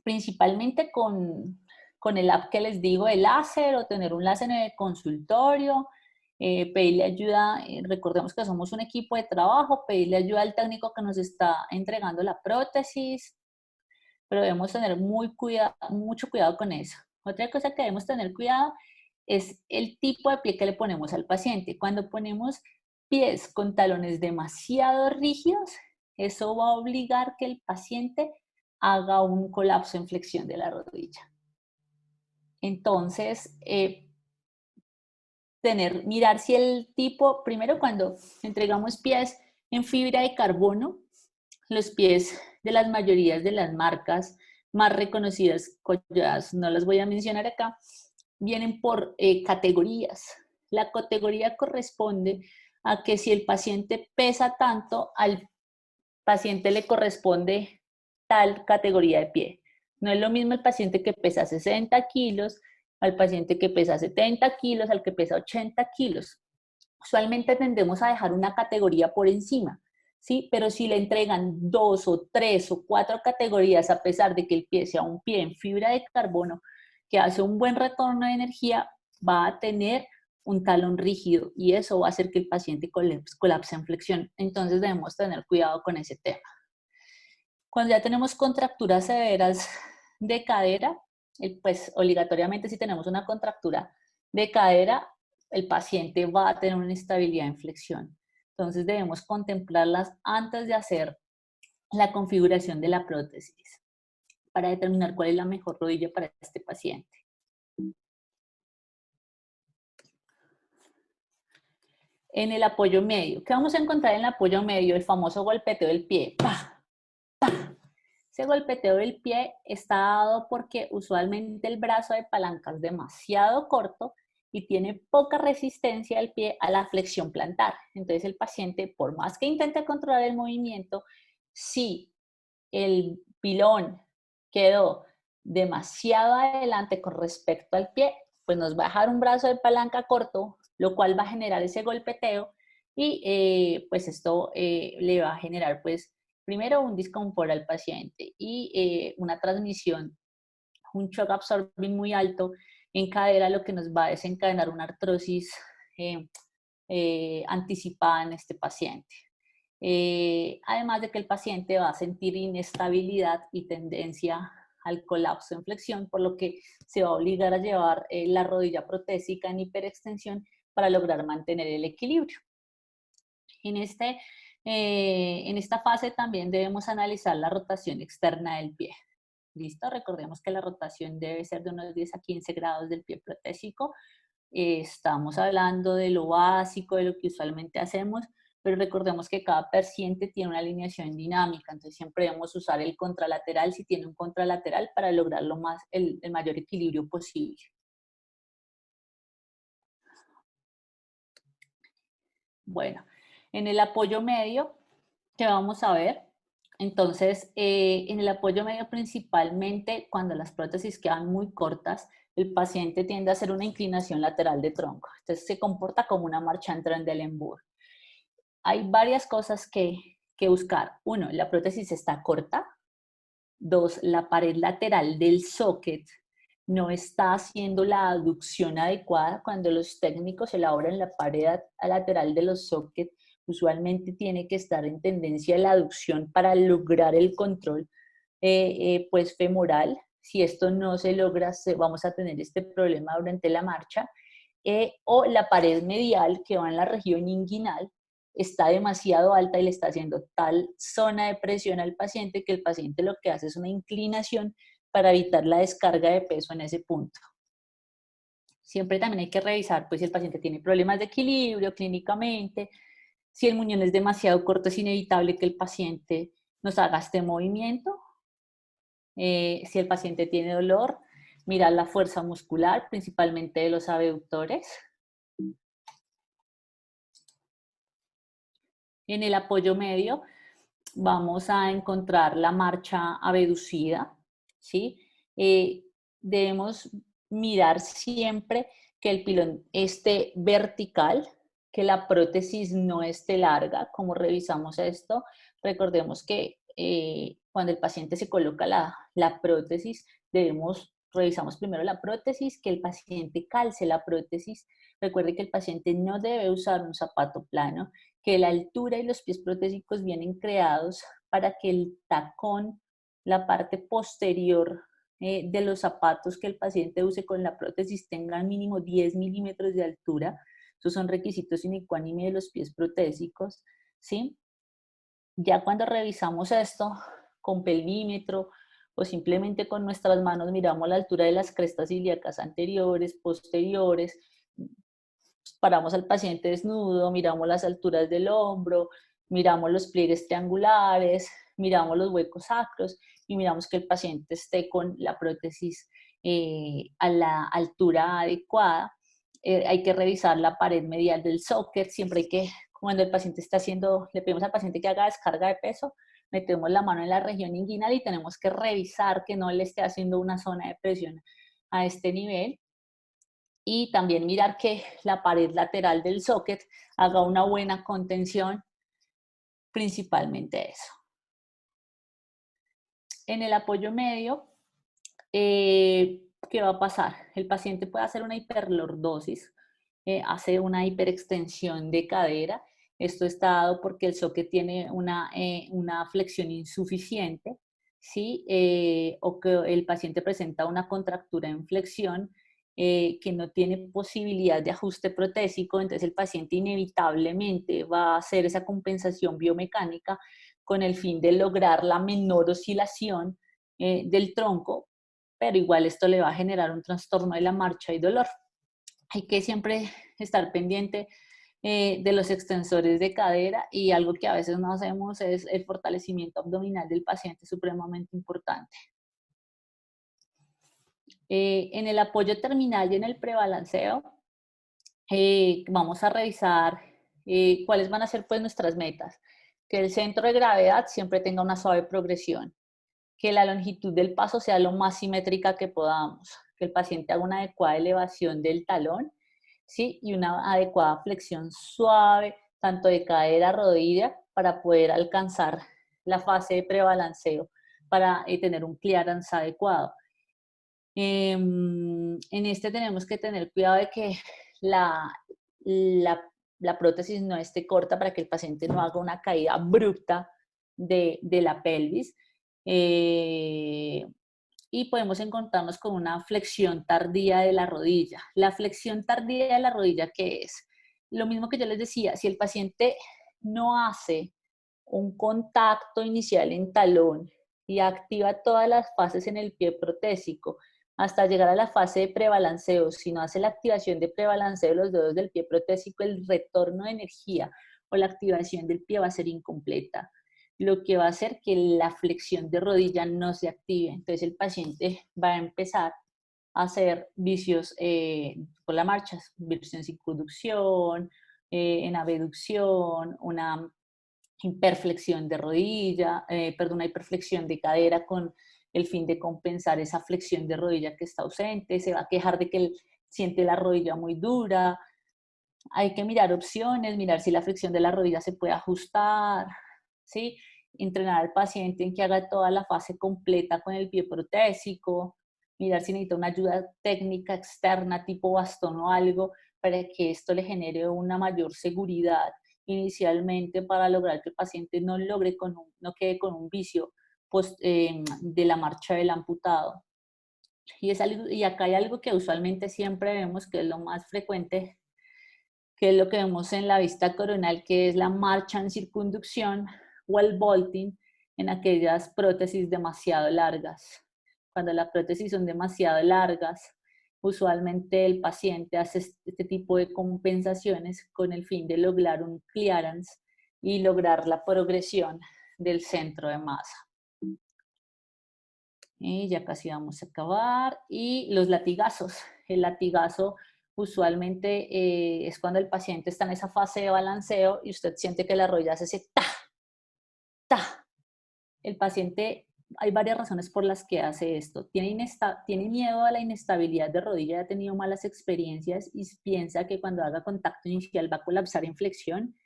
S3: principalmente con el app que les digo, el láser, o tener un láser en el consultorio, pedirle ayuda, recordemos que somos un equipo de trabajo, pedirle ayuda al técnico que nos está entregando la prótesis, pero debemos tener mucho cuidado con eso. Otra cosa que debemos tener cuidado es el tipo de pie que le ponemos al paciente. Cuando ponemos pies con talones demasiado rígidos, eso va a obligar que el paciente haga un colapso en flexión de la rodilla. Entonces, mirar si el tipo, primero cuando entregamos pies en fibra de carbono, los pies de las mayorías de las marcas más reconocidas, cuyas no las voy a mencionar acá, vienen por categorías. La categoría corresponde a que si el paciente pesa tanto, al paciente le corresponde tal categoría de pie. No es lo mismo el paciente que pesa 60 kilos, al paciente que pesa 70 kilos, al que pesa 80 kilos. Usualmente tendemos a dejar una categoría por encima, ¿sí? Pero si le entregan 2 o 3 o 4 categorías, a pesar de que el pie sea un pie en fibra de carbono, que hace un buen retorno de energía, va a tener un talón rígido y eso va a hacer que el paciente colapse en flexión. Entonces debemos tener cuidado con ese tema. Cuando ya tenemos contracturas severas de cadera, pues obligatoriamente si tenemos una contractura de cadera, el paciente va a tener una inestabilidad en flexión. Entonces debemos contemplarlas antes de hacer la configuración de la prótesis para determinar cuál es la mejor rodilla para este paciente. En el apoyo medio, ¿qué vamos a encontrar en el apoyo medio? El famoso golpeteo del pie. ¡Pah! ¡Pah! Ese golpeteo del pie está dado porque usualmente el brazo de palanca es demasiado corto y tiene poca resistencia del pie a la flexión plantar. Entonces el paciente, por más que intente controlar el movimiento, si el pilón quedó demasiado adelante con respecto al pie, pues nos va a dejar un brazo de palanca corto, lo cual va a generar ese golpeteo y pues esto le va a generar pues primero un disconfort al paciente y una transmisión, un shock absorbing muy alto en cadera, lo que nos va a desencadenar una artrosis anticipada en este paciente. Además de que el paciente va a sentir inestabilidad y tendencia al colapso en flexión, por lo que se va a obligar a llevar la rodilla protésica en hiperextensión para lograr mantener el equilibrio. En esta fase también debemos analizar la rotación externa del pie. ¿Listo? Recordemos que la rotación debe ser de unos 10 a 15 grados del pie protésico. Estamos hablando de lo básico, de lo que usualmente hacemos, pero recordemos que cada paciente tiene una alineación dinámica, entonces siempre debemos usar el contralateral si tiene un contralateral para lograr el mayor equilibrio posible. Bueno, en el apoyo medio, ¿qué vamos a ver? Entonces, en el apoyo medio principalmente, cuando las prótesis quedan muy cortas, el paciente tiende a hacer una inclinación lateral de tronco. Entonces, se comporta como una marcha en Trendelenburg. Hay varias cosas que buscar. Uno, la prótesis está corta. Dos, la pared lateral del socket no está haciendo la aducción adecuada. Cuando los técnicos elaboran la pared lateral de los sockets, usualmente tiene que estar en tendencia a la aducción para lograr el control pues femoral. Si esto no se logra, vamos a tener este problema durante la marcha. O la pared medial que va en la región inguinal está demasiado alta y le está haciendo tal zona de presión al paciente que el paciente lo que hace es una inclinación para evitar la descarga de peso en ese punto. Siempre también hay que revisar pues, si el paciente tiene problemas de equilibrio clínicamente. Si el muñón es demasiado corto, es inevitable que el paciente nos haga este movimiento. Si el paciente tiene dolor, mirar la fuerza muscular, principalmente de los abductores. En el apoyo medio vamos a encontrar la marcha abducida, ¿sí? Debemos mirar siempre que el pilón esté vertical, que la prótesis no esté larga. Como revisamos esto, recordemos que cuando el paciente se coloca la prótesis, revisamos primero la prótesis, que el paciente calce la prótesis. Recuerde que el paciente no debe usar un zapato plano, que la altura y los pies protésicos vienen creados para que el tacón, la parte posterior de los zapatos que el paciente use con la prótesis tengan mínimo 10 milímetros de altura. Esos son requisitos sine qua non de los pies protésicos, ¿sí? Ya cuando revisamos esto con pelvímetro o simplemente con nuestras manos miramos la altura de las crestas ilíacas anteriores, posteriores, paramos al paciente desnudo, miramos las alturas del hombro, miramos los pliegues triangulares, miramos los huecos sacros y miramos que el paciente esté con la prótesis a la altura adecuada. Hay que revisar la pared medial del socket, siempre hay que, cuando el paciente está haciendo, le pedimos al paciente que haga descarga de peso, metemos la mano en la región inguinal y tenemos que revisar que no le esté haciendo una zona de presión a este nivel. Y también mirar que la pared lateral del socket haga una buena contención, principalmente eso. En el apoyo medio, ¿qué va a pasar? El paciente puede hacer una hiperlordosis, hace una hiperextensión de cadera. Esto está dado porque el socket tiene una flexión insuficiente, ¿sí? O que el paciente presenta una contractura en flexión, que no tiene posibilidad de ajuste protésico, entonces el paciente inevitablemente va a hacer esa compensación biomecánica con el fin de lograr la menor oscilación del tronco, pero igual esto le va a generar un trastorno de la marcha y dolor. Hay que siempre estar pendiente de los extensores de cadera, y algo que a veces no hacemos es el fortalecimiento abdominal del paciente, supremamente importante. En el apoyo terminal y en el prebalanceo, vamos a revisar cuáles van a ser pues nuestras metas. Que el centro de gravedad siempre tenga una suave progresión, que la longitud del paso sea lo más simétrica que podamos, que el paciente haga una adecuada elevación del talón, ¿sí? Y una adecuada flexión suave, tanto de cadera a rodilla, para poder alcanzar la fase de prebalanceo, para tener un clearance adecuado. En este tenemos que tener cuidado de que la prótesis no esté corta para que el paciente no haga una caída abrupta de la pelvis. Y podemos encontrarnos con una flexión tardía de la rodilla. La flexión tardía de la rodilla, ¿qué es? Lo mismo que yo les decía, si el paciente no hace un contacto inicial en talón y activa todas las fases en el pie protésico hasta llegar a la fase de prebalanceo, si no hace la activación de prebalanceo de los dedos del pie protésico, el retorno de energía o la activación del pie va a ser incompleta, lo que va a hacer que la flexión de rodilla no se active. Entonces el paciente va a empezar a hacer vicios por la marcha, versión sin conducción, en abducción, una hiperflexión de rodilla, una hiperflexión de cadera con el fin de compensar esa flexión de rodilla que está ausente, se va a quejar de que él siente la rodilla muy dura. Hay que mirar opciones, mirar si la flexión de la rodilla se puede ajustar, ¿sí? Entrenar al paciente en que haga toda la fase completa con el pie protésico, mirar si necesita una ayuda técnica externa tipo bastón o algo para que esto le genere una mayor seguridad inicialmente para lograr que el paciente no quede con un vicio de la marcha del amputado. Y acá hay algo que usualmente siempre vemos que es lo más frecuente, que es lo que vemos en la vista coronal, que es la marcha en circunducción o el vaulting en aquellas prótesis demasiado largas. Cuando las prótesis son demasiado largas, usualmente el paciente hace este tipo de compensaciones con el fin de lograr un clearance y lograr la progresión del centro de masa. Y ya casi vamos a acabar. Y los latigazos. El latigazo usualmente es cuando el paciente está en esa fase de balanceo y usted siente que la rodilla hace ese ta, ta. El paciente, hay varias razones por las que hace esto. Tiene miedo a la inestabilidad de rodilla, ha tenido malas experiencias y piensa que cuando haga contacto inicial va a colapsar en flexión,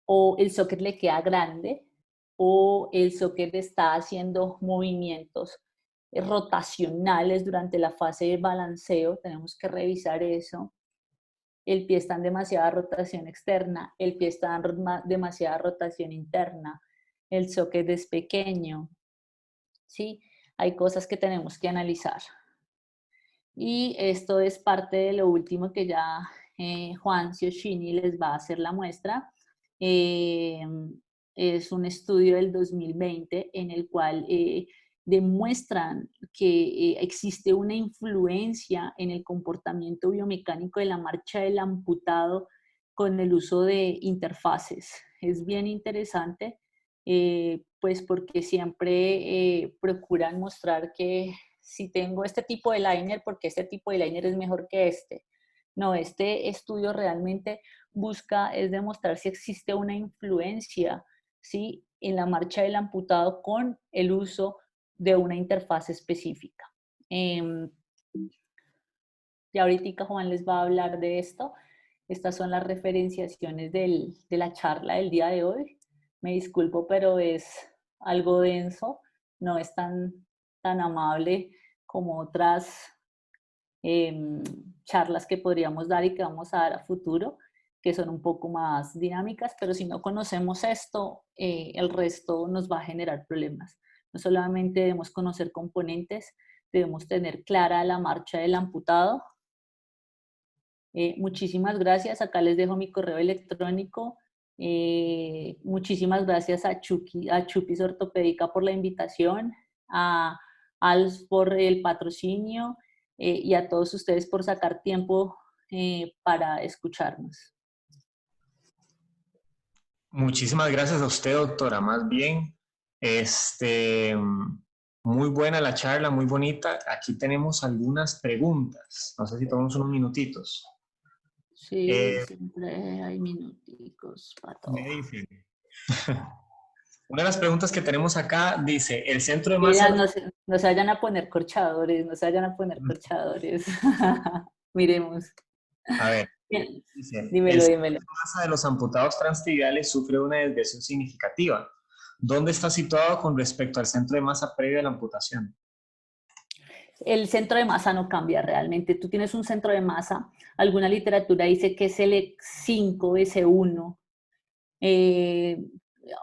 S3: o el socket le queda grande, o el socket está haciendo movimientos rotacionales durante la fase de balanceo. Tenemos que revisar eso. El pie está en demasiada rotación externa, el pie está en demasiada rotación interna, el socket es pequeño, ¿sí? Hay cosas que tenemos que analizar. Y esto es parte de lo último que ya Juan Cioccini les va a hacer la muestra. Es un estudio del 2020 en el cual demuestran que existe una influencia en el comportamiento biomecánico de la marcha del amputado con el uso de interfaces. Es bien interesante, pues porque siempre procuran mostrar que si tengo este tipo de liner, porque este tipo de liner es mejor que este. No, este estudio realmente busca es demostrar si existe una influencia, ¿sí?, en la marcha del amputado con el uso de una interfaz específica. Y ahorita Juan les va a hablar de esto. Estas son las referenciaciones de la charla del día de hoy. Me disculpo, pero es algo denso, no es tan amable como otras charlas que podríamos dar y que vamos a dar a futuro, que son un poco más dinámicas, pero si no conocemos esto, el resto nos va a generar problemas. No solamente debemos conocer componentes, debemos tener clara la marcha del amputado. Muchísimas gracias, acá les dejo mi correo electrónico. Muchísimas gracias a Chupis Ortopédica por la invitación, a Alf por el patrocinio y a todos ustedes por sacar tiempo para escucharnos.
S1: Muchísimas gracias a usted, doctora. Más bien, muy buena la charla, muy bonita. Aquí tenemos algunas preguntas. No sé si tomamos unos minutitos.
S3: Sí, siempre hay minuticos para todo.
S1: Me dicen. Una de las preguntas que tenemos acá dice, el centro de
S3: Mira,
S1: masa...
S3: no se vayan a poner corchadores, no se vayan a poner corchadores. Miremos.
S1: A ver,
S3: Bien.
S1: dice, el
S3: Dímelo,
S1: centro
S3: dímelo.
S1: de masa de los amputados transtibiales sufre una desviación significativa. ¿Dónde está situado con respecto al centro de masa previo a la amputación?
S3: El centro de masa no cambia realmente. Tú tienes un centro de masa, alguna literatura dice que es L5, S1,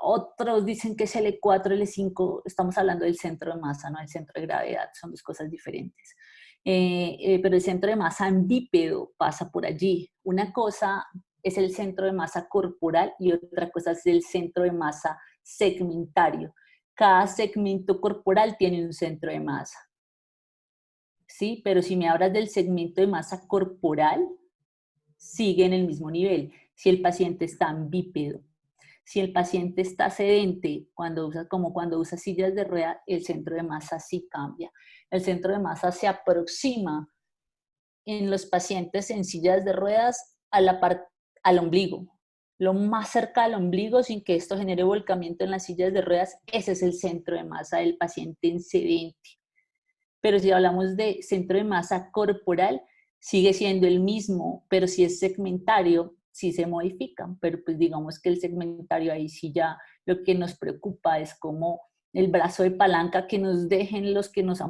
S3: otros dicen que es L4, L5, estamos hablando del centro de masa, no del centro de gravedad, son dos cosas diferentes. Pero el centro de masa en bípedo pasa por allí. Una cosa es el centro de masa corporal y otra cosa es el centro de masa segmentario. Cada segmento corporal tiene un centro de masa. ¿Sí? Pero si me hablas del segmento de masa corporal, sigue en el mismo nivel. Si el paciente está en bípedo, si el paciente está sedente, como cuando usa sillas de rueda, el centro de masa sí cambia. El centro de masa se aproxima en los pacientes en sillas de ruedas a al ombligo, lo más cerca al ombligo sin que esto genere volcamiento en las sillas de ruedas. Ese es el centro de masa del paciente en sedente. Pero si hablamos de centro de masa corporal, sigue siendo el mismo, pero si es segmentario, sí se modifican, pero pues digamos que el segmentario ahí sí ya lo que nos preocupa es como el brazo de palanca que nos dejen los que nos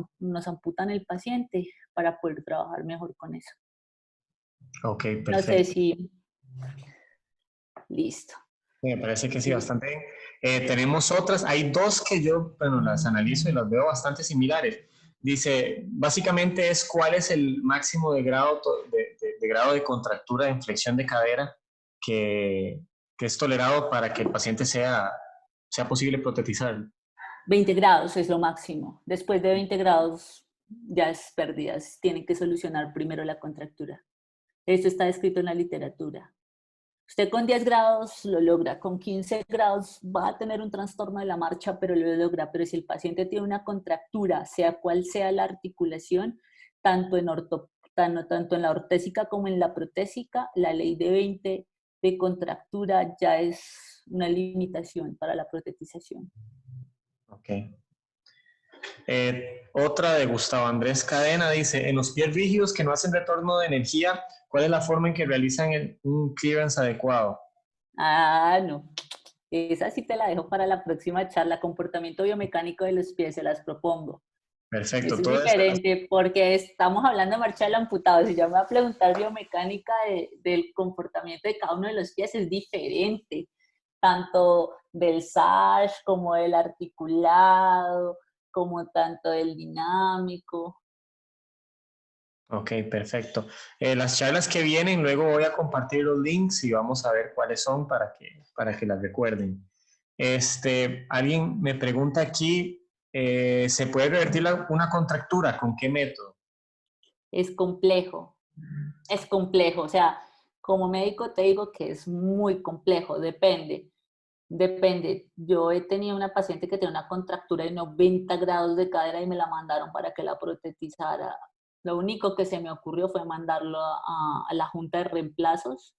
S3: amputan el paciente para poder trabajar mejor con eso.
S1: Ok,
S3: No sé
S1: perfecto.
S3: si, listo.
S1: Me parece que sí, bastante bien. Tenemos otras, hay dos que yo, bueno, las analizo y las veo bastante similares. Dice, básicamente es cuál es el máximo de grado de grado de contractura de inflexión de cadera que, que es tolerado para que el paciente sea posible protetizarlo.
S3: 20 grados es lo máximo. Después de 20 grados ya es pérdidas. Tienen que solucionar primero la contractura. Esto está descrito en la literatura. Usted con 10 grados lo logra, con 15 grados va a tener un trastorno de la marcha, pero lo logra. Pero si el paciente tiene una contractura, sea cual sea la articulación, tanto en la ortésica como en la protésica, la ley de 20 de contractura ya es una limitación para la protetización.
S1: Ok. Otra de Gustavo Andrés Cadena dice, en los pies rígidos que no hacen retorno de energía, ¿cuál es la forma en que realizan un clearance adecuado?
S3: Ah, no. Esa sí te la dejo para la próxima charla. Comportamiento biomecánico de los pies, se las propongo.
S1: Perfecto,
S3: Eso es
S1: todas estas.
S3: diferente porque estamos hablando de marcha del amputado. Si yo me voy a preguntar biomecánica del comportamiento de cada uno de los pies, es diferente. Tanto del SASH como del articulado, como tanto del dinámico.
S1: Ok, perfecto. Las charlas que vienen, luego voy a compartir los links y vamos a ver cuáles son para que las recuerden. Alguien me pregunta aquí, ¿se puede revertir una contractura? ¿Con qué método?
S3: Es complejo. Es complejo. O sea, como médico te digo que es muy complejo. Depende. Depende. Yo he tenido una paciente que tiene una contractura de 90 grados de cadera y me la mandaron para que la protetizara. Lo único que se me ocurrió fue mandarlo a la junta de reemplazos,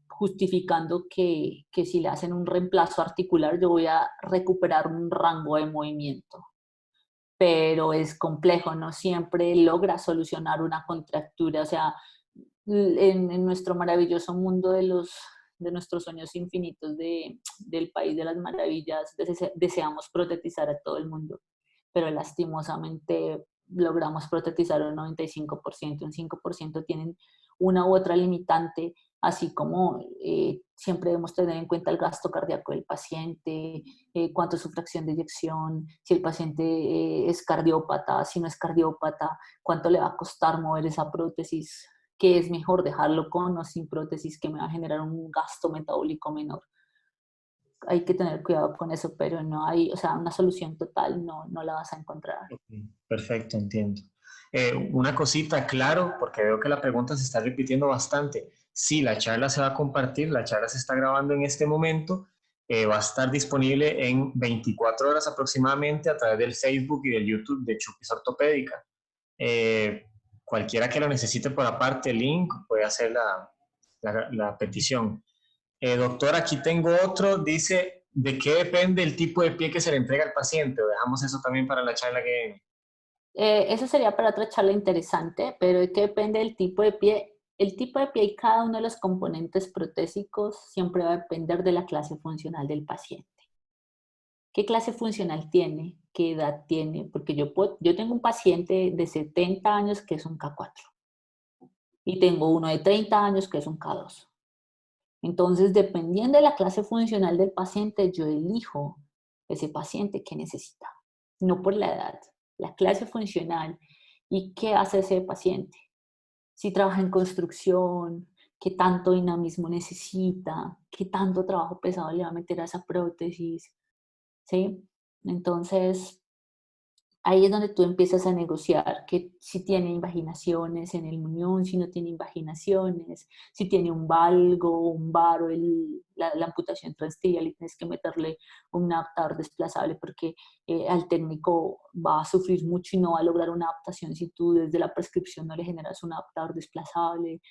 S3: justificando que si le hacen un reemplazo articular yo voy a recuperar un rango de movimiento. Pero es complejo, no siempre logra solucionar una contractura. O sea, en nuestro maravilloso mundo de nuestros sueños infinitos del país de las maravillas, deseamos protetizar a todo el mundo, pero lastimosamente logramos protetizar un 95%, un 5% tienen una u otra limitante, así como siempre debemos tener en cuenta el gasto cardíaco del paciente, cuánto es su fracción de eyección, si el paciente es cardiópata, si no es cardiópata, cuánto le va a costar mover esa prótesis, que es mejor dejarlo con o sin prótesis, que me va a generar un gasto metabólico menor. Hay que tener cuidado con eso, pero no hay, o sea, una solución total no la vas a encontrar.
S1: Perfecto, entiendo. Una cosita, claro, porque veo que la pregunta se está repitiendo bastante. Sí, la charla se va a compartir, la charla se está grabando en este momento, va a estar disponible en 24 horas aproximadamente a través del Facebook y del YouTube de Chupis Ortopédica. Eh, Cualquiera que lo necesite por aparte, link, puede hacer la petición. Doctor, aquí tengo otro, dice, ¿de qué depende el tipo de pie que se le entrega al paciente? O dejamos eso también para la charla que viene.
S3: Eso sería para otra charla interesante, pero ¿de qué depende del tipo de pie? El tipo de pie y cada uno de los componentes protésicos siempre va a depender de la clase funcional del paciente. ¿Qué clase funcional tiene? ¿Qué edad tiene? Porque yo tengo un paciente de 70 años que es un K4 y tengo uno de 30 años que es un K2. Entonces, dependiendo de la clase funcional del paciente, yo elijo ese paciente que necesita, no por la edad, la clase funcional y qué hace ese paciente. Si trabaja en construcción, qué tanto dinamismo necesita, qué tanto trabajo pesado le va a meter a esa prótesis, ¿sí? Entonces, ahí es donde tú empiezas a negociar que si tiene invaginaciones en el muñón, si no tiene invaginaciones, si tiene un valgo, un varo, la amputación transtibial y tienes que meterle un adaptador desplazable porque al técnico va a sufrir mucho y no va a lograr una adaptación si tú desde la prescripción no le generas un adaptador desplazable.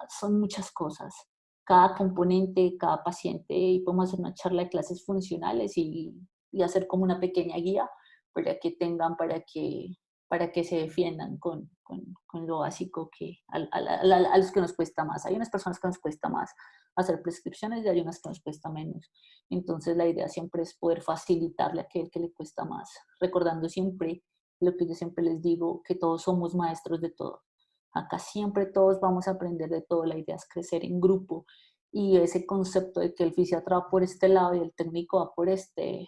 S3: Son muchas cosas. cada componente, cada paciente, y podemos hacer una charla de clases funcionales y hacer como una pequeña guía para que tengan, para que se defiendan con lo básico que a los que nos cuesta más. Hay unas personas que nos cuesta más hacer prescripciones y hay unas que nos cuesta menos. Entonces la idea siempre es poder facilitarle a aquel que le cuesta más, recordando siempre lo que yo siempre les digo, que todos somos maestros de todo. Acá siempre todos vamos a aprender de todo, la idea es crecer en grupo y ese concepto de que el fisiatra va por este lado y el técnico va por este,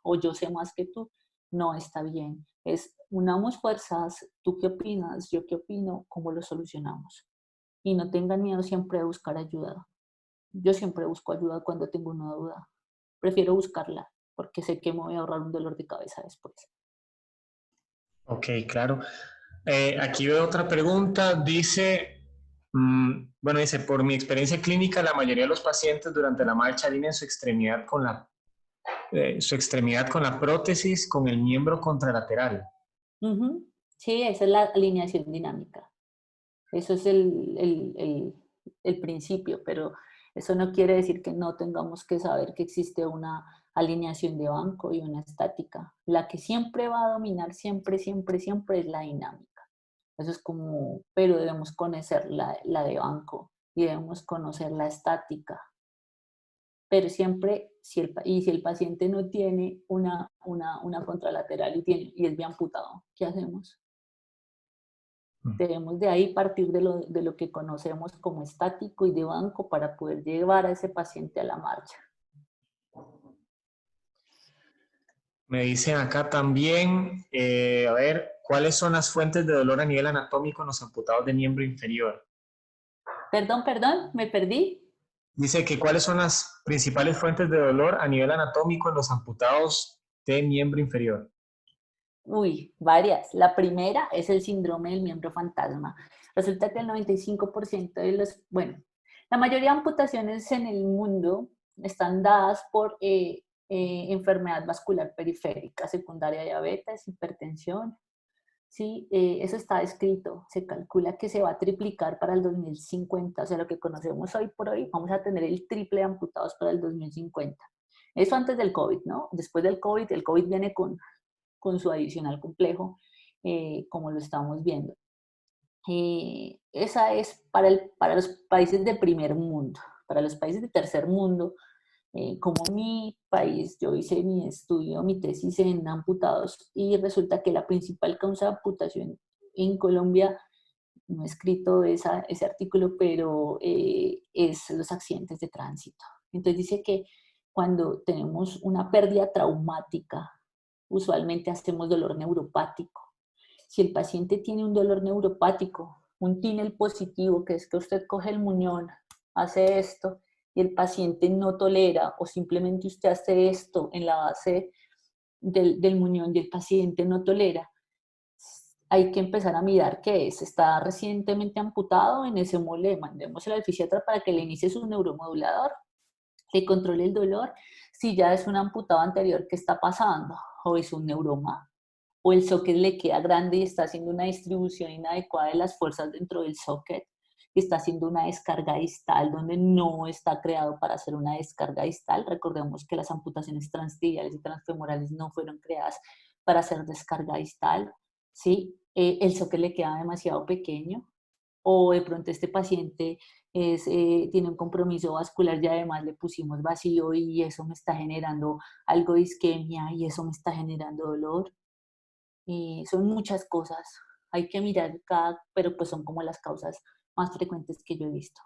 S3: o yo sé más que tú, no está bien. Es unamos fuerzas, tú qué opinas, yo qué opino, cómo lo solucionamos. Y no tengan miedo siempre de buscar ayuda. Yo siempre busco ayuda cuando tengo una duda. Prefiero buscarla porque sé que me voy a ahorrar un dolor de cabeza después.
S1: Ok, claro. Aquí veo otra pregunta. Dice, bueno, dice, por mi experiencia clínica, la mayoría de los pacientes durante la marcha alinean su extremidad con la prótesis con el miembro contralateral.
S3: Ujú. Sí, esa es la alineación dinámica. Eso es el principio, pero eso no quiere decir que no tengamos que saber que existe una alineación de banco y una estática. La que siempre va a dominar, siempre, siempre, siempre es la dinámica. Eso es como, pero debemos conocer la de banco y debemos conocer la estática. Pero siempre, si el paciente no tiene una contralateral y es bien amputado, ¿qué hacemos? Debemos de ahí partir de lo que conocemos como estático y de banco para poder llevar a ese paciente a la marcha.
S1: Me dicen acá también, a ver, ¿cuáles son las fuentes de dolor a nivel anatómico en los amputados de miembro inferior?
S3: Perdón, me perdí.
S1: Dice que cuáles son las principales fuentes de dolor a nivel anatómico en los amputados de miembro inferior.
S3: Uy, varias. La primera es el síndrome del miembro fantasma. Resulta que el 95% de los, bueno, la mayoría de amputaciones en el mundo están dadas por enfermedad vascular periférica, secundaria diabetes, hipertensión. Sí, eso está escrito. Se calcula que se va a triplicar para el 2050. O sea, lo que conocemos hoy por hoy, vamos a tener el triple de amputados para el 2050. Eso antes del COVID, ¿no? Después del COVID, el COVID viene con su adicional complejo, como lo estamos viendo. Esa es para los países de primer mundo. Para los países de tercer mundo, como mi país, yo hice mi estudio, mi tesis en amputados y resulta que la principal causa de amputación en Colombia, no he escrito ese artículo, pero es los accidentes de tránsito. Entonces dice que cuando tenemos una pérdida traumática, usualmente hacemos dolor neuropático. Si el paciente tiene un dolor neuropático, un TINEL positivo, que es que usted coge el muñón, hace esto, y el paciente no tolera, o simplemente usted hace esto en la base del muñón y el paciente no tolera, hay que empezar a mirar qué es. Está recientemente amputado, en ese mole mandémoselo al fisiatra para que le inicie su neuromodulador, le controle el dolor. Si ya es un amputado anterior, ¿qué está pasando? O es un neuroma, o el socket le queda grande y está haciendo una distribución inadecuada de las fuerzas dentro del socket, y está haciendo una descarga distal donde no está creado para hacer una descarga distal. Recordemos que las amputaciones transtibiales y transfemorales no fueron creadas para hacer descarga distal, ¿sí? El socket le queda demasiado pequeño, o de pronto este paciente tiene un compromiso vascular y además le pusimos vacío y eso me está generando algo de isquemia y eso me está generando dolor. Son muchas cosas. Hay que mirar pero pues son como las causas más frecuentes que yo he visto.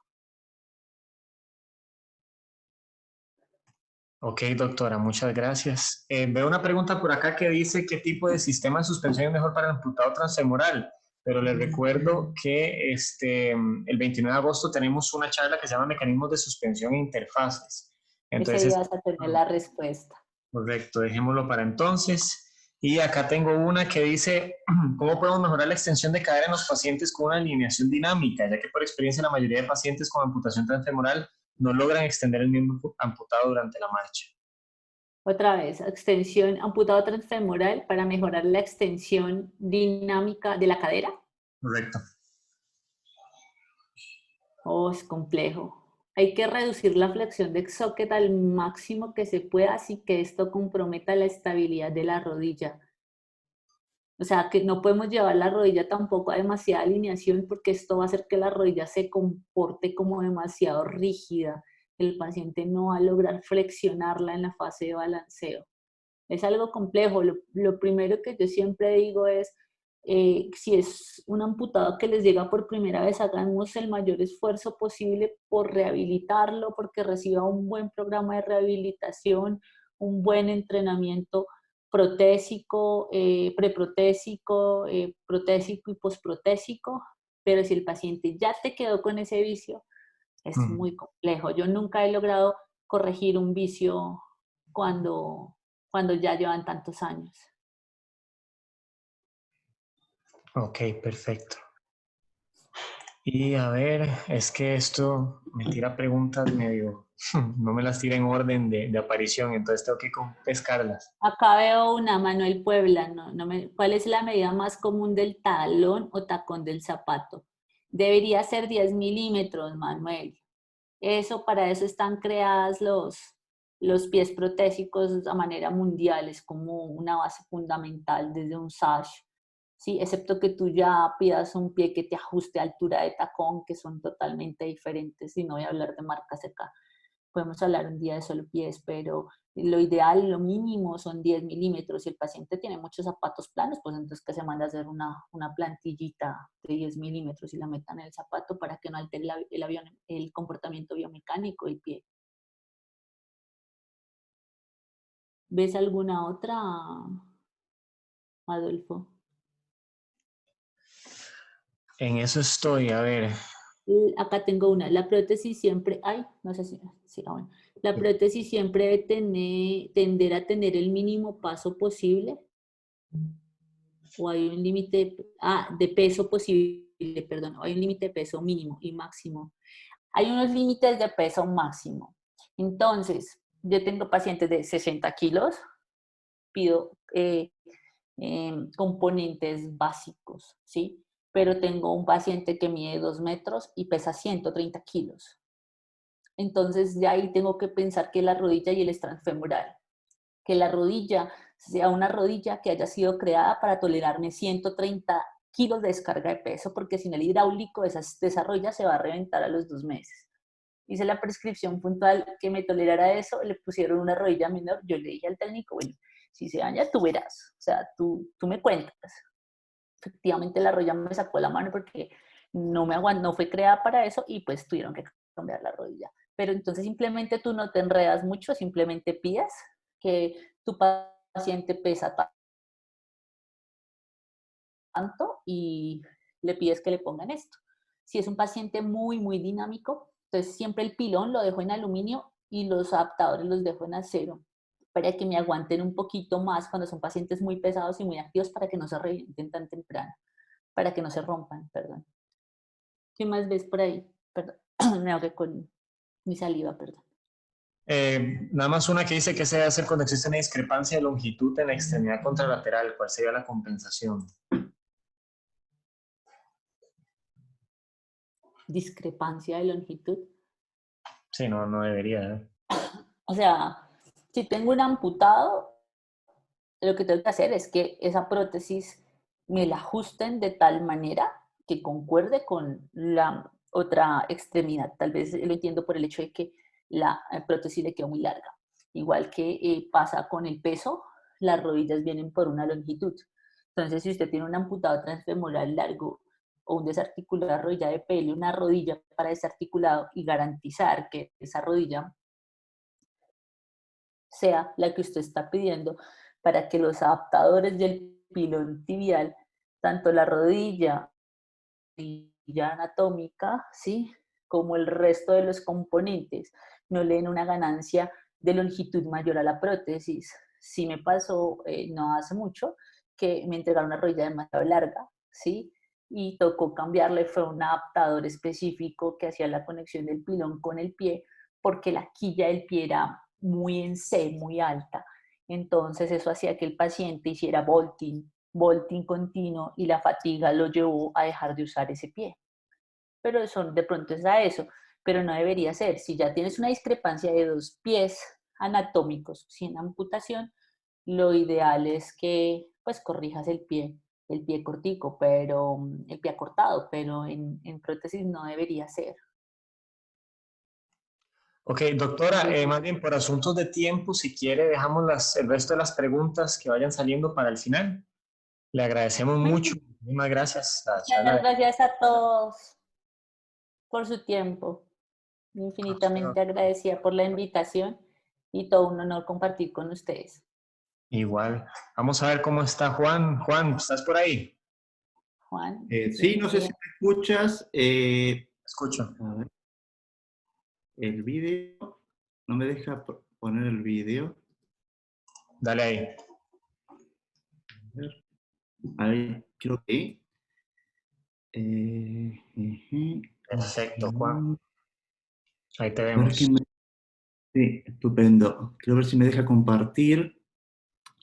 S1: Ok, doctora, muchas gracias. Veo una pregunta por acá que dice qué tipo de sistema de suspensión es mejor para el amputado transfemoral, pero les recuerdo que el 29 de agosto tenemos una charla que se llama Mecanismos de Suspensión e Interfaces.
S3: Ese día
S1: Entonces,
S3: vas a tener la respuesta.
S1: correcto, dejémoslo para entonces. Y acá tengo una que dice, ¿cómo podemos mejorar la extensión de cadera en los pacientes con una alineación dinámica? Ya que por experiencia la mayoría de pacientes con amputación transfemoral no logran extender el miembro amputado durante la marcha.
S3: Otra vez, extensión amputado transfemoral para mejorar la extensión dinámica de la cadera.
S1: Correcto.
S3: Oh, es complejo. hay que reducir la flexión de socket al máximo que se pueda, así que esto comprometa la estabilidad de la rodilla. O sea, que no podemos llevar la rodilla tampoco a demasiada alineación porque esto va a hacer que la rodilla se comporte como demasiado rígida. El paciente no va a lograr flexionarla en la fase de balanceo. Es algo complejo. Lo primero que yo siempre digo es, si es un amputado que les llega por primera vez, hagamos el mayor esfuerzo posible por rehabilitarlo, porque reciba un buen programa de rehabilitación, un buen entrenamiento protésico, preprotésico, protésico y posprotésico. Pero si el paciente ya te quedó con ese vicio, es muy complejo. Yo nunca he logrado corregir un vicio cuando ya llevan tantos años.
S1: Ok, perfecto. Y a ver, es que esto me tira preguntas medio, no me las tira en orden de aparición, entonces tengo que pescarlas.
S3: Acá veo una, Manuel Puebla, ¿cuál es la medida más común del talón o tacón del zapato? Debería ser 10 milímetros, Manuel. Para eso están creadas los pies protésicos a manera mundial, es como una base fundamental desde un SASH, ¿sí? Excepto que tú ya pidas un pie que te ajuste a altura de tacón, que son totalmente diferentes, y no voy a hablar de marcas acá. Podemos hablar un día de solo pies, pero lo ideal, lo mínimo son 10 milímetros. Si el paciente tiene muchos zapatos planos, pues entonces que se manda a hacer una plantillita de 10 milímetros y la metan en el zapato para que no altere el comportamiento biomecánico del pie. ¿Ves alguna otra, Adolfo?
S1: En eso estoy, a ver.
S3: Acá tengo una. La prótesis siempre, no sé si, bueno. La prótesis siempre debe tender a tener el mínimo paso posible. O hay un límite de peso posible, perdón, hay un límite de peso mínimo y máximo. Hay unos límites de peso máximo. Entonces, yo tengo pacientes de 60 kilos, pido componentes básicos, ¿sí? Pero tengo un paciente que mide 2 metros y pesa 130 kilos. Entonces, ya ahí tengo que pensar que la rodilla y el estrasfemoral, que la rodilla sea una rodilla que haya sido creada para tolerarme 130 kilos de descarga de peso, porque sin el hidráulico esa rodilla se va a reventar a los 2 meses. Hice la prescripción puntual que me tolerara eso, le pusieron una rodilla menor, yo le dije al técnico, bueno, si se daña tú verás, o sea, tú me cuentas. Efectivamente la rodilla me sacó la mano porque no fue creada para eso y pues tuvieron que cambiar la rodilla. Pero entonces simplemente tú no te enredas mucho, simplemente pides que tu paciente pesa tanto y le pides que le pongan esto. Si es un paciente muy, muy dinámico, entonces siempre el pilón lo dejo en aluminio y los adaptadores los dejo en acero para que me aguanten un poquito más cuando son pacientes muy pesados y muy activos para que no se revienten tan temprano, para que no se rompan, perdón. ¿Qué más ves por ahí? Perdón, me ahogué con mi saliva, perdón.
S1: Nada más una que dice que se debe hacer cuando existe una discrepancia de longitud en la extremidad contralateral. ¿Cuál sería la compensación?
S3: Discrepancia de longitud.
S1: Sí, no debería, ¿eh?
S3: O sea, si tengo un amputado, lo que tengo que hacer es que esa prótesis me la ajusten de tal manera que concuerde con la otra extremidad. Tal vez lo entiendo por el hecho de que la prótesis le quedó muy larga. Igual que pasa con el peso, las rodillas vienen por una longitud. Entonces, si usted tiene un amputado transfemoral largo o un desarticulado de rodilla de pelo, una rodilla para desarticulado y garantizar que esa rodilla sea la que usted está pidiendo para que los adaptadores del pilón tibial, tanto la rodilla anatómica, ¿sí? Como el resto de los componentes, no le den una ganancia de longitud mayor a la prótesis. Sí me pasó no hace mucho que me entregaron una rodilla demasiado larga, ¿sí? Y tocó cambiarle, fue un adaptador específico que hacía la conexión del pilón con el pie, porque la quilla del pie era muy en C, muy alta. Entonces eso hacía que el paciente hiciera vaulting continuo y la fatiga lo llevó a dejar de usar ese pie. Pero de pronto es a eso. pero no debería ser. Si ya tienes una discrepancia de 2 pies anatómicos sin amputación, lo ideal es que pues corrijas el pie cortico, pero el pie acortado, pero en prótesis no debería ser.
S1: Ok, doctora, más bien por asuntos de tiempo, si quiere, dejamos el resto de las preguntas que vayan saliendo para el final. Le agradecemos mucho. Muchísimas gracias. La
S3: Muchas
S1: charla.
S3: gracias a todos por su tiempo.
S1: A usted,
S3: Infinitamente agradecida por la invitación y todo un honor compartir con ustedes.
S1: igual. Vamos a ver cómo está Juan. Juan, ¿estás por ahí?
S3: Juan,
S4: Sí, no sé si me escuchas.
S1: Escucho.
S4: A ver, el vídeo, no me deja poner el vídeo.
S1: Dale ahí.
S4: Ahí, creo que.
S1: Perfecto, Juan. Ahí te
S4: A ver
S1: vemos.
S4: sí, estupendo. Quiero ver si me deja compartir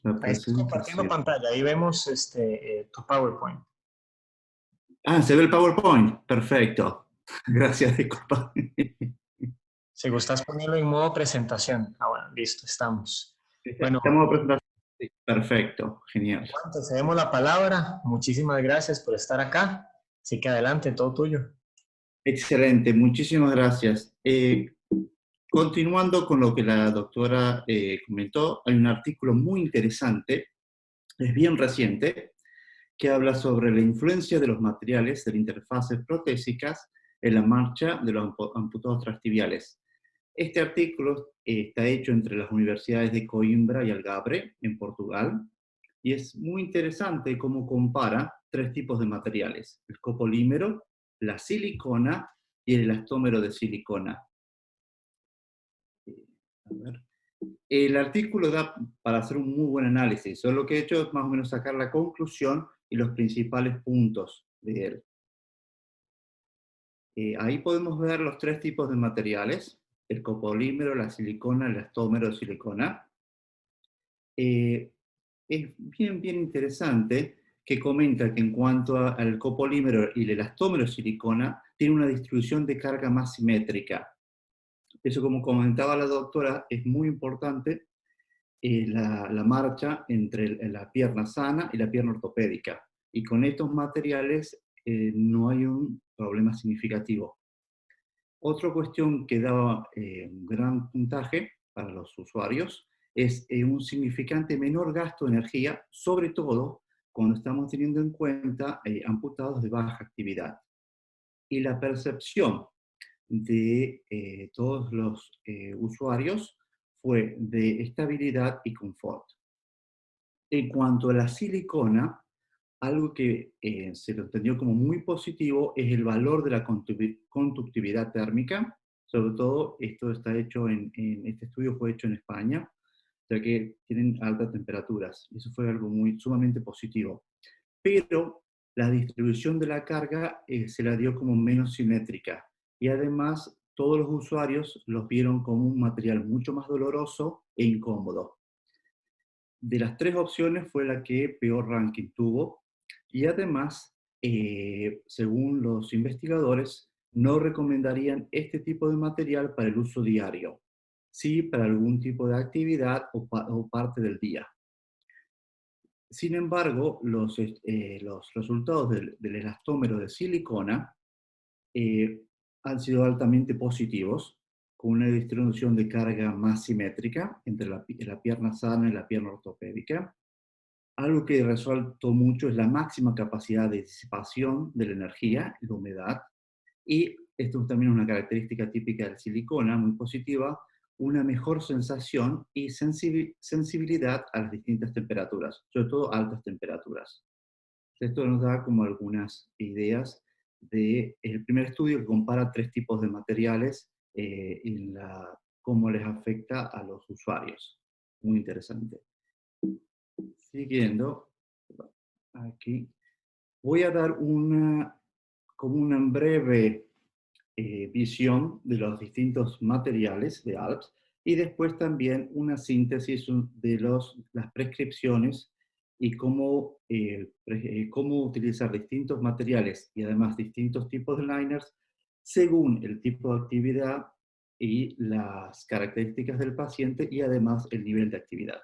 S4: la
S1: Ahí estás compartiendo
S4: presentación.
S1: pantalla. Ahí vemos tu PowerPoint.
S4: Ah, se ve el PowerPoint. Perfecto. Gracias, disculpa.
S1: Si gustas ponerlo en modo presentación. Ah, bueno, listo, estamos. Bueno,
S4: Estamos a presentación. Sí, perfecto, genial.
S1: Juan, te cedemos la palabra. Muchísimas gracias por estar acá. Así que adelante, todo tuyo.
S4: Excelente, muchísimas gracias. Continuando con lo que la doctora comentó, hay un artículo muy interesante, es bien reciente, que habla sobre la influencia de los materiales de las interfaces protésicas en la marcha de los amputados transtibiales. Este artículo está hecho entre las universidades de Coimbra y Algarve, en Portugal, y es muy interesante cómo compara tres tipos de materiales: el copolímero, la silicona y el elastómero de silicona. A ver. El artículo da para hacer un muy buen análisis. Yo lo que he hecho es más o menos sacar la conclusión y los principales puntos de él. Ahí podemos ver los tres tipos de materiales: el copolímero, la silicona, el elastómero de silicona. Es bien interesante que comenta que en cuanto al copolímero y el elastómero de silicona, tiene una distribución de carga más simétrica. Eso, como comentaba la doctora, es muy importante, la marcha entre la pierna sana y la pierna ortopédica. Y con estos materiales no hay un problema significativo. Otra cuestión que da un gran puntaje para los usuarios es un significante menor gasto de energía, sobre todo cuando estamos teniendo en cuenta amputados de baja actividad. Y la percepción de todos los usuarios fue de estabilidad y confort. En cuanto a la silicona, algo que se lo entendió como muy positivo es el valor de la conductividad térmica. Sobre todo, esto está hecho este estudio fue hecho en España, ya que tienen altas temperaturas. Eso fue algo sumamente positivo. Pero la distribución de la carga se la dio como menos simétrica. Y además, todos los usuarios los vieron como un material mucho más doloroso e incómodo. De las tres opciones fue la que peor ranking tuvo, y además, según los investigadores, no recomendarían este tipo de material para el uso diario, sí para algún tipo de actividad o parte del día. Sin embargo, los resultados del elastómero de silicona han sido altamente positivos, con una distribución de carga más simétrica entre la pierna sana y la pierna ortopédica. Algo que resaltó mucho es la máxima capacidad de disipación de la energía y la humedad. Y esto es también una característica típica del silicona, muy positiva: una mejor sensación y sensibilidad a las distintas temperaturas, sobre todo altas temperaturas. Esto nos da como algunas ideas del primer estudio que compara tres tipos de materiales y cómo les afecta a los usuarios. Muy interesante. Siguiendo, aquí, voy a dar como una breve visión de los distintos materiales de ALPS, y después también una síntesis de las prescripciones y cómo utilizar distintos materiales y además distintos tipos de liners según el tipo de actividad y las características del paciente y además el nivel de actividad.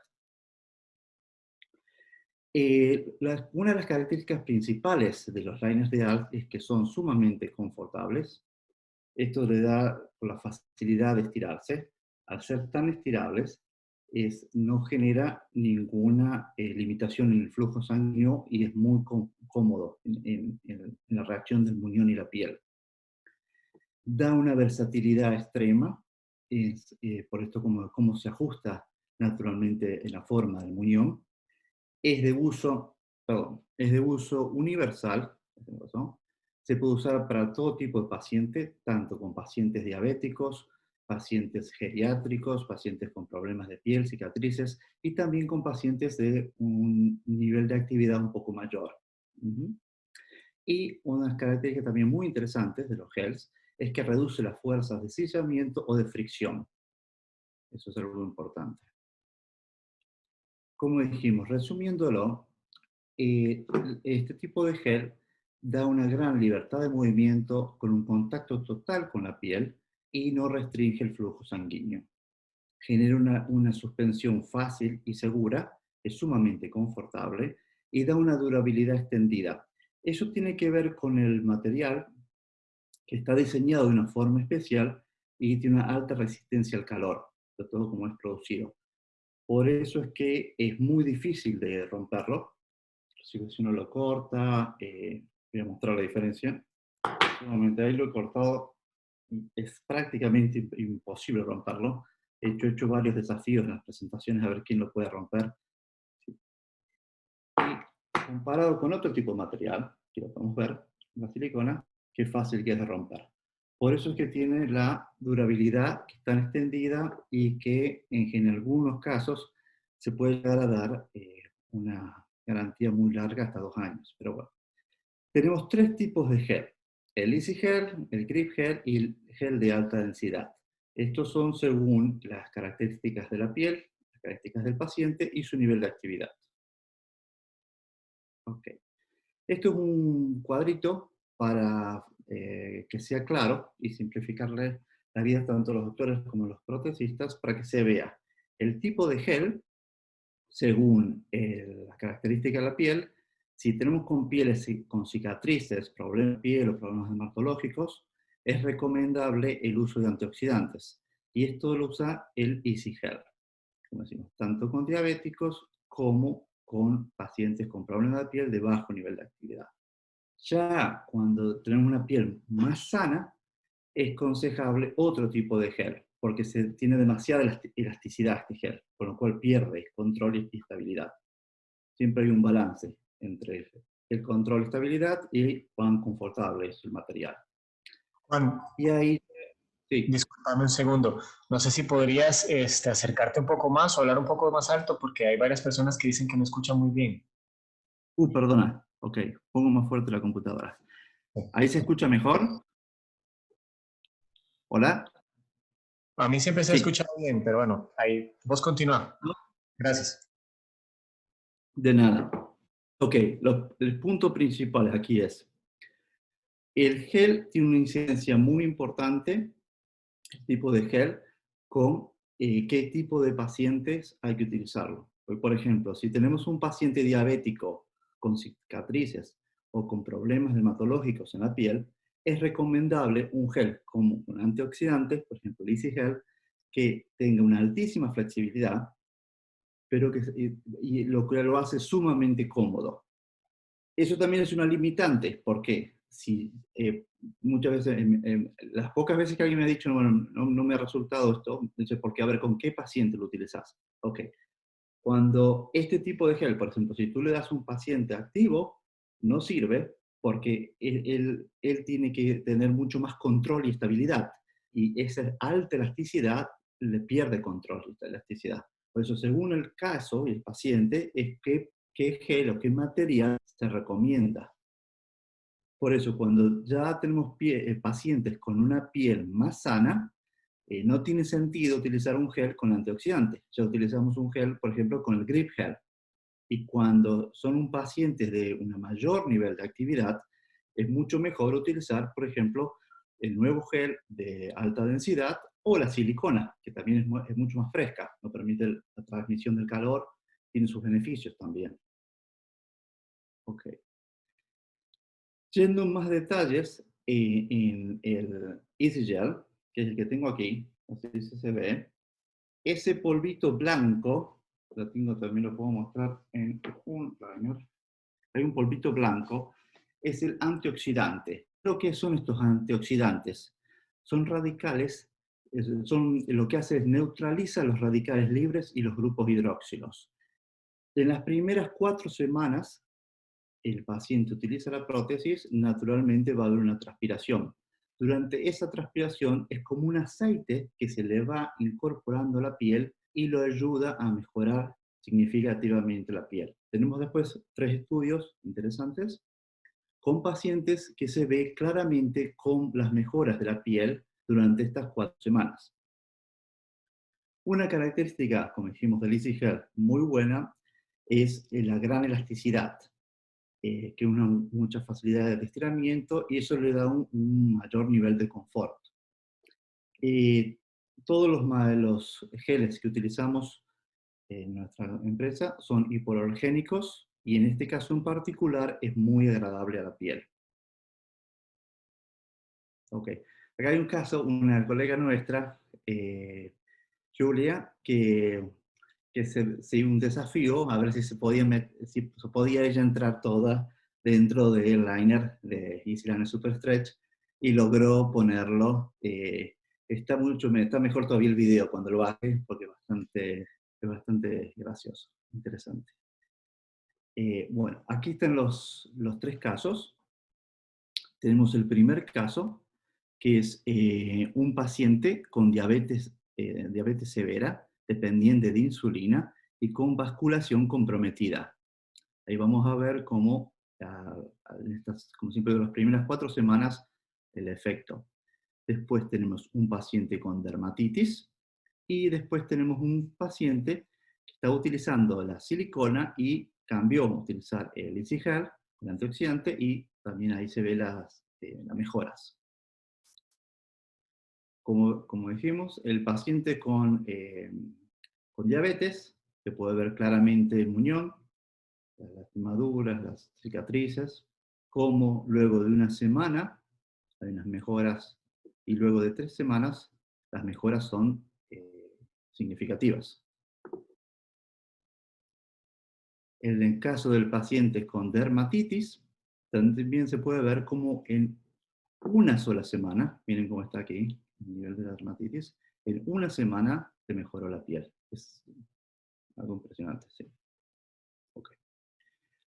S4: Una de las características principales de los liners de ALF es que son sumamente confortables. Esto le da la facilidad de estirarse. Al ser tan estirables, no genera ninguna limitación en el flujo sanguíneo y es muy cómodo en la reacción del muñón y la piel. Da una versatilidad extrema, por esto cómo se ajusta naturalmente en la forma del muñón. Es de uso universal, se puede usar para todo tipo de pacientes, tanto con pacientes diabéticos, pacientes geriátricos, pacientes con problemas de piel, cicatrices, y también con pacientes de un nivel de actividad un poco mayor. Y una característica también muy interesante de los gels es que reduce las fuerzas de deslizamiento o de fricción. Eso es algo importante. Como dijimos, resumiéndolo, este tipo de gel da una gran libertad de movimiento con un contacto total con la piel y no restringe el flujo sanguíneo. Genera una suspensión fácil y segura, es sumamente confortable y da una durabilidad extendida. Eso tiene que ver con el material que está diseñado de una forma especial y tiene una alta resistencia al calor, sobre todo como es producido. Por eso es que es muy difícil de romperlo. Si uno lo corta, voy a mostrar la diferencia. Nuevamente ahí lo he cortado, es prácticamente imposible romperlo. He hecho varios desafíos en las presentaciones a ver quién lo puede romper. Y comparado con otro tipo de material, que lo podemos ver, la silicona, qué fácil que es de romper. Por eso es que tiene la durabilidad que está extendida y que en algunos casos se puede llegar a dar una garantía muy larga, hasta 2 años. Pero bueno, tenemos 3 tipos de gel: el Easy Gel, el Grip Gel y el gel de alta densidad. Estos son según las características de la piel, las características del paciente y su nivel de actividad. Okay. Esto es un cuadrito para que sea claro y simplificarle la vida tanto a los doctores como a los protesistas, para que se vea el tipo de gel según las características de la piel. Si tenemos con pieles con cicatrices, problemas de piel o problemas dermatológicos, es recomendable el uso de antioxidantes. Y esto lo usa el Easy Gel, como decimos, tanto con diabéticos como con pacientes con problemas de piel de bajo nivel de actividad. Ya cuando tenemos una piel más sana, es aconsejable otro tipo de gel, porque tiene demasiada elasticidad este gel, con lo cual pierde control y estabilidad. Siempre hay un balance entre el control y estabilidad y cuán confortable es el material.
S1: Juan,
S4: Y ahí, sí.
S1: disculpame un segundo. No sé si podrías acercarte un poco más o hablar un poco más alto, porque hay varias personas que dicen que no escuchan muy bien.
S4: Perdona. Ok, pongo más fuerte la computadora. ¿Ahí se escucha mejor? ¿Hola?
S1: A mí siempre se ha
S4: Sí.
S1: escuchado bien, pero bueno, ahí vos continúa. Gracias.
S4: De nada. Ok, el punto principal aquí es, el gel tiene una incidencia muy importante, el tipo de gel, con qué tipo de pacientes hay que utilizarlo. Por ejemplo, si tenemos un paciente diabético con cicatrices o con problemas dermatológicos en la piel, es recomendable un gel como un antioxidante, por ejemplo el Easy Gel, que tenga una altísima flexibilidad, pero y lo que lo hace sumamente cómodo. Eso también es una limitante, porque si muchas veces, las pocas veces que alguien me ha dicho, bueno, no me ha resultado esto, entonces, porque a ver, ¿con qué paciente lo utilizas? Ok. Cuando este tipo de gel, por ejemplo, si tú le das a un paciente activo, no sirve, porque él tiene que tener mucho más control y estabilidad. Y esa alta elasticidad le pierde control y elasticidad. Por eso, según el caso y el paciente, es qué gel o qué material se recomienda. Por eso, cuando ya tenemos pacientes con una piel más sana, no tiene sentido utilizar un gel con antioxidante. Ya utilizamos un gel, por ejemplo, con el Grip Gel. Y cuando son un paciente de un mayor nivel de actividad, es mucho mejor utilizar, por ejemplo, el nuevo gel de alta densidad o la silicona, que también es mucho más fresca, no permite la transmisión del calor, tiene sus beneficios también. Ok. Yendo en más detalles, en el EasyGel, que es el que tengo aquí, así se ve, ese polvito blanco, también lo puedo mostrar en un liner, hay un polvito blanco, es el antioxidante. ¿Qué son estos antioxidantes? Son radicales, lo que hace es neutraliza los radicales libres y los grupos hidroxilos. En las primeras 4 semanas, el paciente utiliza la prótesis, naturalmente va a haber una transpiración. Durante esa transpiración es como un aceite que se le va incorporando a la piel y lo ayuda a mejorar significativamente la piel. Tenemos después 3 estudios interesantes con pacientes que se ve claramente con las mejoras de la piel durante estas 4 semanas. Una característica, como dijimos, del EasyGel muy buena es la gran elasticidad, que mucha facilidad de estiramiento y eso le da un mayor nivel de confort. Todos los geles que utilizamos en nuestra empresa son hipoalergénicos y en este caso en particular es muy agradable a la piel. Ok, acá hay un caso, una colega nuestra, Julia, que se un desafío a ver si se podía ella entrar toda dentro del liner de EasyLiner Super Stretch y logró ponerlo. Está mejor todavía el video cuando lo hace porque es bastante gracioso, interesante. Bueno, aquí están los 3 casos. Tenemos el primer caso, que es un paciente con diabetes severa, dependiente de insulina y con vasculación comprometida. Ahí vamos a ver cómo, como siempre, de las primeras 4 semanas, el efecto. Después tenemos un paciente con dermatitis y después tenemos un paciente que está utilizando la silicona y cambió a utilizar el EasyGel, el antioxidante, y también ahí se ve las mejoras. Como dijimos, el paciente con diabetes, se puede ver claramente el muñón, las lastimaduras, las cicatrices, como luego de una semana hay unas mejoras y luego de 3 semanas las mejoras son significativas. En el caso del paciente con dermatitis, también se puede ver como en una sola semana, miren cómo está aquí, el nivel de la dermatitis, en una semana se mejoró la piel. Es algo impresionante, sí. Okay.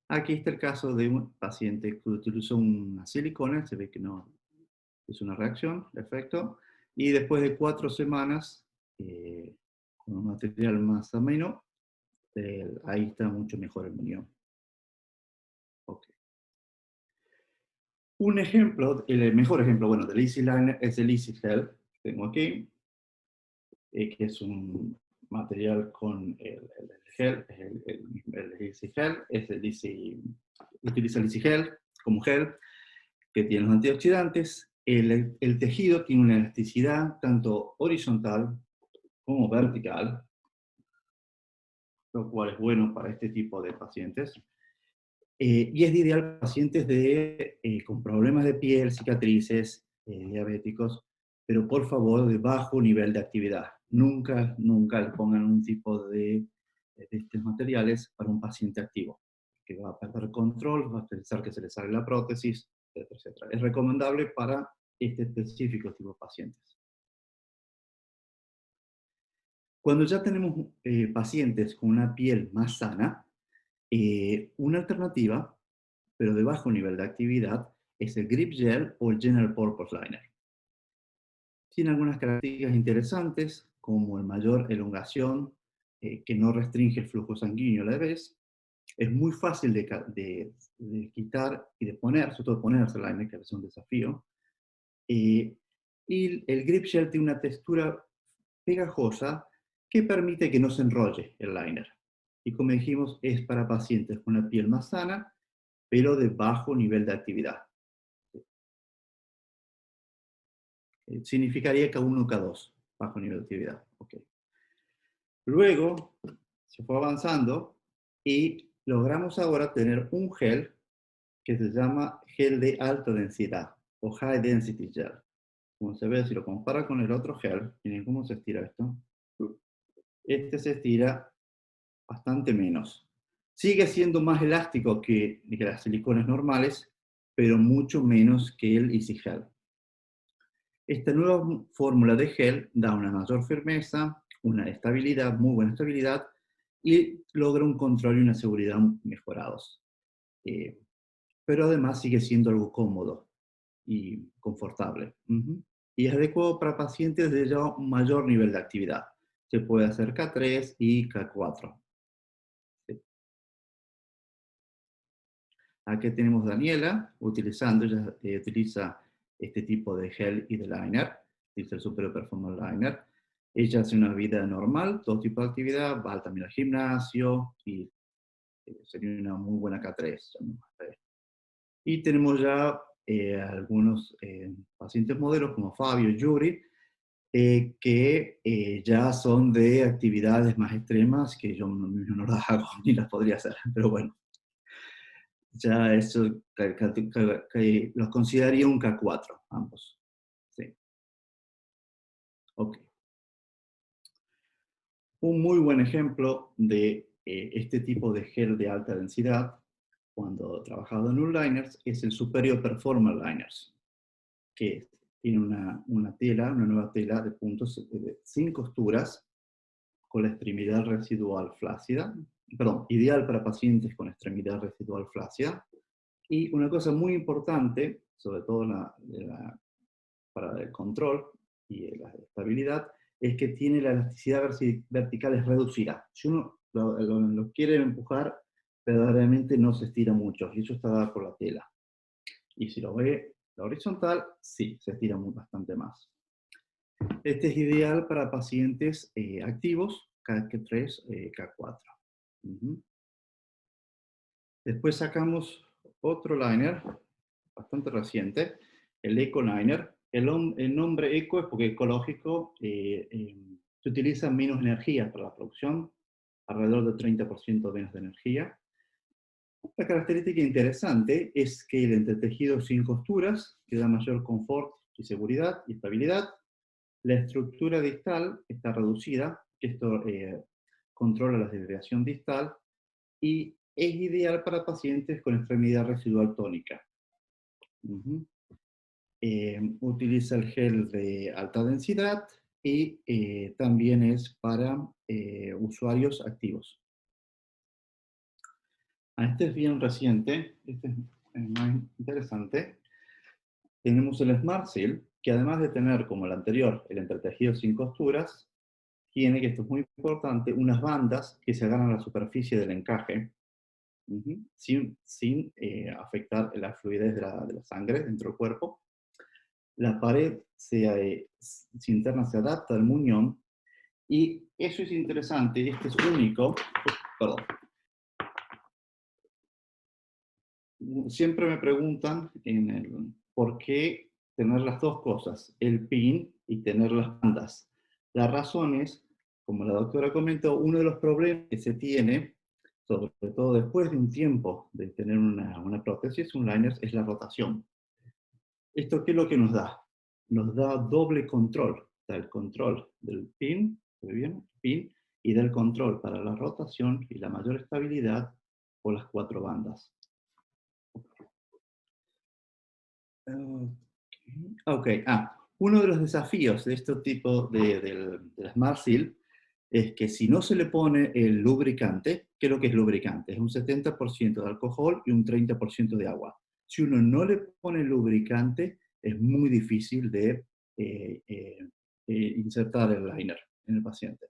S4: Aquí está el caso de un paciente que utilizó una silicona, se ve que no es una reacción, efecto, y después de 4 semanas, con un material más ameno, ahí está mucho mejor el muñón. Okay. Un ejemplo, el mejor ejemplo, bueno, del EasyLiner es el EasyGel, que tengo aquí, que es un material con el gel, el EasyGel, utiliza el EasyGel como gel, que tiene los antioxidantes. El tejido tiene una elasticidad tanto horizontal como vertical, lo cual es bueno para este tipo de pacientes. Y es ideal para pacientes con problemas de piel, cicatrices, diabéticos, pero por favor de bajo nivel de actividad. Nunca le pongan un tipo de estos materiales para un paciente activo, que va a perder control, va a pensar que se le sale la prótesis, etcétera, etcétera. Es recomendable para este específico tipo de pacientes. Cuando ya tenemos pacientes con una piel más sana, una alternativa, pero de bajo nivel de actividad, es el Grip Gel o el General Purpose Liner. Tiene algunas características interesantes, como el mayor elongación, que no restringe el flujo sanguíneo a la vez. Es muy fácil de quitar y de poner, sobre todo ponerse el liner, que es un desafío. Y el Grip Gel tiene una textura pegajosa que permite que no se enrolle el liner. Y como dijimos, es para pacientes con una piel más sana, pero de bajo nivel de actividad. significaría K1, K2, bajo nivel de actividad. Okay. Luego se fue avanzando y logramos ahora tener un gel que se llama gel de alta densidad o High Density Gel. Como se ve, si lo compara con el otro gel, miren cómo se estira esto. Este se estira bastante menos. Sigue siendo más elástico que las siliconas normales, pero mucho menos que el Easy Gel. Esta nueva fórmula de gel da una mayor firmeza, una estabilidad, muy buena estabilidad, y logra un control y una seguridad mejorados. Pero además sigue siendo algo cómodo y confortable. Y es adecuado para pacientes de ya un mayor nivel de actividad. Se puede hacer K3 y K4. Sí. Aquí tenemos Daniela utilizando, ella utiliza este tipo de gel y de liner, utiliza el Superior Performance Liner. Ella hace una vida normal, todo tipo de actividad, va también al gimnasio y sería una muy buena K3. Y tenemos ya algunos pacientes modelos como Fabio y Yuri, que ya son de actividades más extremas que yo no las hago ni las podría hacer, pero bueno, ya eso los consideraría un K4, ambos. Sí. Ok. Un muy buen ejemplo de este tipo de gel de alta densidad, cuando he trabajado en liners, es el Superior Performance Liners, que tiene una tela, una nueva tela de puntos sin costuras, con la extremidad residual flácida, perdón, ideal para pacientes con extremidad residual flácida. Y una cosa muy importante, sobre todo para el control y la estabilidad, es que tiene la elasticidad vertical es reducida. Si uno lo quiere empujar, verdaderamente no se estira mucho, y eso está dado por la tela. Y si lo ve la horizontal, sí, se estira bastante más. Este es ideal para pacientes activos, K3, K4. Después sacamos otro liner, bastante reciente, el Eco Liner. El nombre Eco es porque ecológico, se utiliza menos energía para la producción, alrededor del 30% menos de energía. Una característica interesante es que el entretejido sin costuras, que da mayor confort y seguridad y estabilidad. La estructura distal está reducida, que esto controla la desviación distal, y es ideal para pacientes con extremidad residual tónica. Utiliza el gel de alta densidad y también es para usuarios activos. Este es bien reciente, este es más interesante. Tenemos el Smart Seal, que además de tener, como el anterior, el entretejido sin costuras, tiene, que esto es muy importante, unas bandas que se agarran a la superficie del encaje, sin afectar la fluidez de la sangre dentro del cuerpo. La pared interna se adapta al muñón, y eso es interesante, este es único, perdón. Siempre me preguntan por qué tener las dos cosas, el pin y tener las bandas. La razón es, como la doctora comentó, uno de los problemas que se tiene, sobre todo después de un tiempo de tener una prótesis, un liner, es la rotación. ¿Esto qué es lo que nos da? Nos da doble control. Da el control del pin, ¿muy bien? Pin, y del control para la rotación y la mayor estabilidad por las 4 bandas. Ok, uno de los desafíos de este tipo del Smart Seal es que si no se le pone el lubricante, ¿qué es lo que es lubricante? Es un 70% de alcohol y un 30% de agua. Si uno no le pone el lubricante, es muy difícil de insertar el liner en el paciente.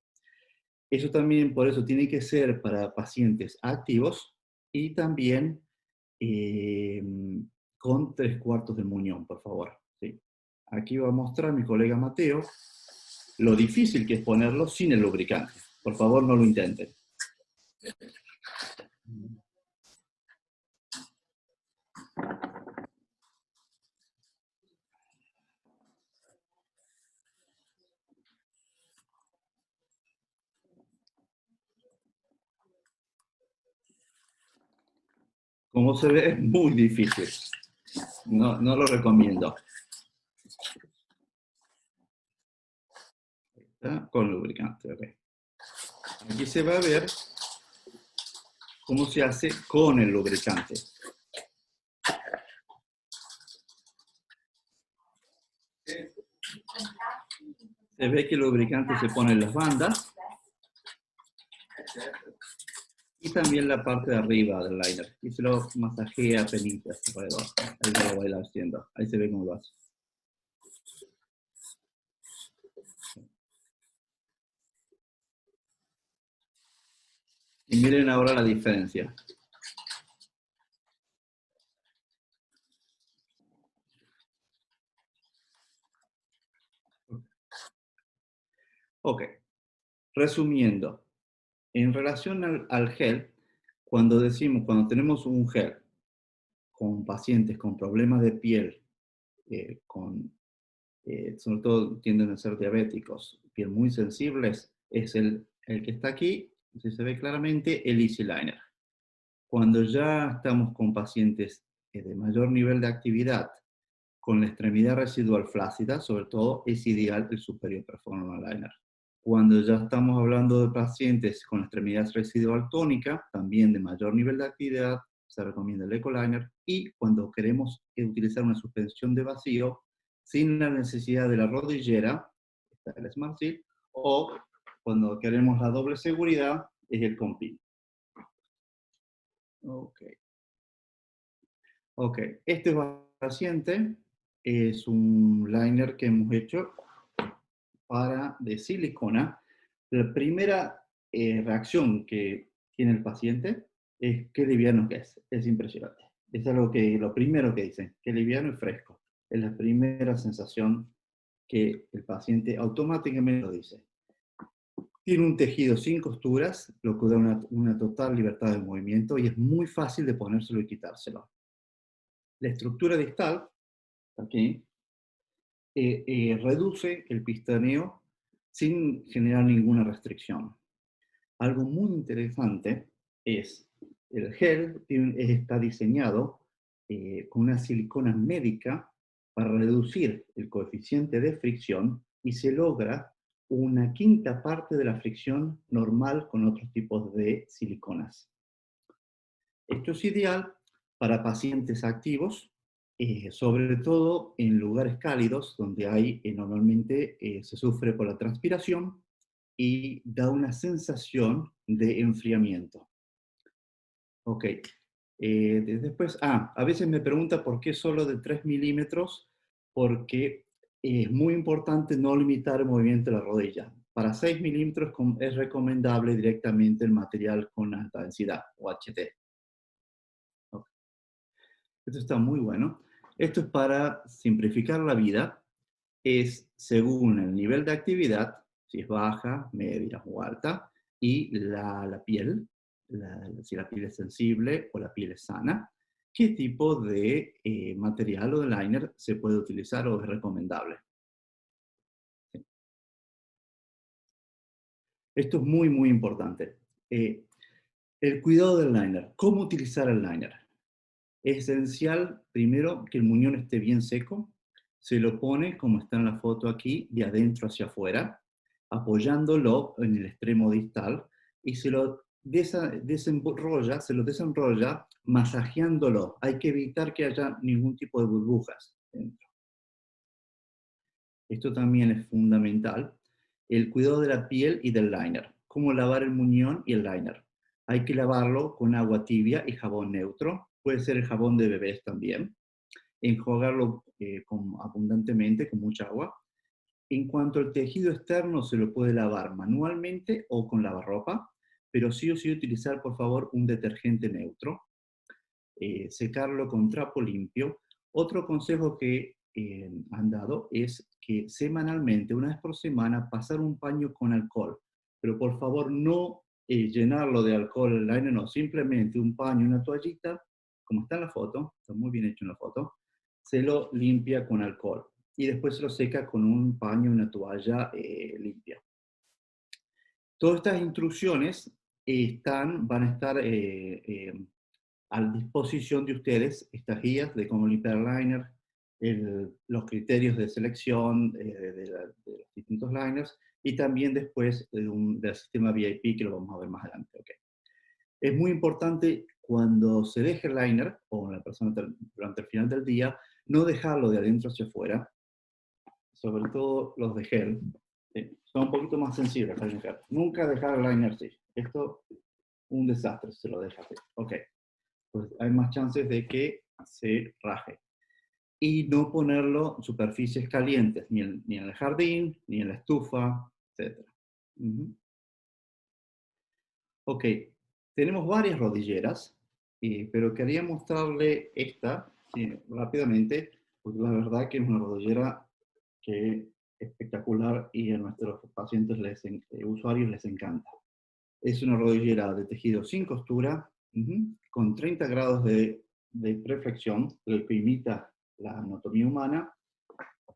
S4: Eso también, por eso, tiene que ser para pacientes activos y también con 3/4 del muñón, por favor. ¿Sí? Aquí va a mostrar mi colega Mateo lo difícil que es ponerlo sin el lubricante. Por favor, no lo intenten. Como se ve, es muy difícil. No, no lo recomiendo. ¿Está? Con lubricante, ok. Aquí se va a ver cómo se hace con el lubricante. Se ve que el lubricante se pone en las bandas y también la parte de arriba del liner. Y se lo masajea penitas alrededor. Ahí se lo va a ir haciendo. Ahí se ve cómo lo hace. Y miren ahora la diferencia. Ok, resumiendo, en relación al gel, cuando tenemos un gel con pacientes con problemas de piel, sobre todo tienden a ser diabéticos, piel muy sensibles, es el que está aquí, si se ve claramente, el Easy Liner. Cuando ya estamos con pacientes de mayor nivel de actividad, con la extremidad residual flácida, sobre todo, es ideal el Superior Performance Liner. Cuando ya estamos hablando de pacientes con extremidad residual tónica, también de mayor nivel de actividad, se recomienda el Ecoliner. Y cuando queremos utilizar una suspensión de vacío, sin la necesidad de la rodillera, está el Smart Seal, o cuando queremos la doble seguridad, es el Compin. Ok, este paciente es un liner que hemos hecho de silicona. La primera reacción que tiene el paciente es qué liviano que es. Es impresionante. Es lo primero que dicen, qué liviano y fresco. Es la primera sensación que el paciente automáticamente lo dice. Tiene un tejido sin costuras, lo que da una total libertad de movimiento y es muy fácil de ponérselo y quitárselo. La estructura distal, aquí, reduce el pistoneo sin generar ninguna restricción. Algo muy interesante es el gel está diseñado con una silicona médica para reducir el coeficiente de fricción y se logra una quinta parte de la fricción normal con otros tipos de siliconas. Esto es ideal para pacientes activos, sobre todo en lugares cálidos donde normalmente se sufre por la transpiración y da una sensación de enfriamiento. Ok. Después, a veces me pregunta por qué solo de 3 milímetros, porque es muy importante no limitar el movimiento de la rodilla. Para 6 milímetros es recomendable directamente el material con alta densidad, o HT. Okay. Esto está muy bueno. Esto es para simplificar la vida. Es según el nivel de actividad, si es baja, media o alta, y la piel, si la piel es sensible o la piel es sana, qué tipo de material o de liner se puede utilizar o es recomendable. Sí. Esto es muy, muy importante. El cuidado del liner. ¿Cómo utilizar el liner? Es esencial, primero, que el muñón esté bien seco. Se lo pone, como está en la foto aquí, de adentro hacia afuera, apoyándolo en el extremo distal, y se lo desenrolla masajeándolo. Hay que evitar que haya ningún tipo de burbujas dentro. Esto también es fundamental. El cuidado de la piel y del liner. Cómo lavar el muñón y el liner. Hay que lavarlo con agua tibia y jabón neutro. Puede ser el jabón de bebés también. Enjuagarlo abundantemente con mucha agua. En cuanto al tejido externo, se lo puede lavar manualmente o con lavarropa, pero sí o sí utilizar, por favor, un detergente neutro. Secarlo con trapo limpio. Otro consejo que han dado es que semanalmente, una vez por semana, pasar un paño con alcohol. Pero por favor, no llenarlo de alcohol el liner, no, simplemente un paño, una toallita, como está en la foto, está muy bien hecho en la foto, se lo limpia con alcohol y después se lo seca con un paño, una toalla limpia. Todas estas instrucciones van a estar a disposición de ustedes estas guías de cómo limpiar el liner, los criterios de selección de los distintos liners, y también después del sistema VIP, que lo vamos a ver más adelante. Okay. Es muy importante cuando se deje el liner, o la persona durante el final del día, no dejarlo de adentro hacia afuera, sobre todo los de gel. Son un poquito más sensibles al gel. Nunca dejar el liner así. Esto un desastre si se lo deja así. Ok. Pues hay más chances de que se raje. Y no ponerlo en superficies calientes, ni en el jardín, ni en la estufa, etc. Ok, tenemos varias rodilleras, pero quería mostrarle esta rápidamente, porque la verdad que es una rodillera que es espectacular y a nuestros pacientes, usuarios les encanta. Es una rodillera de tejido sin costura, con 30 grados de preflexión, lo que imita la anatomía humana,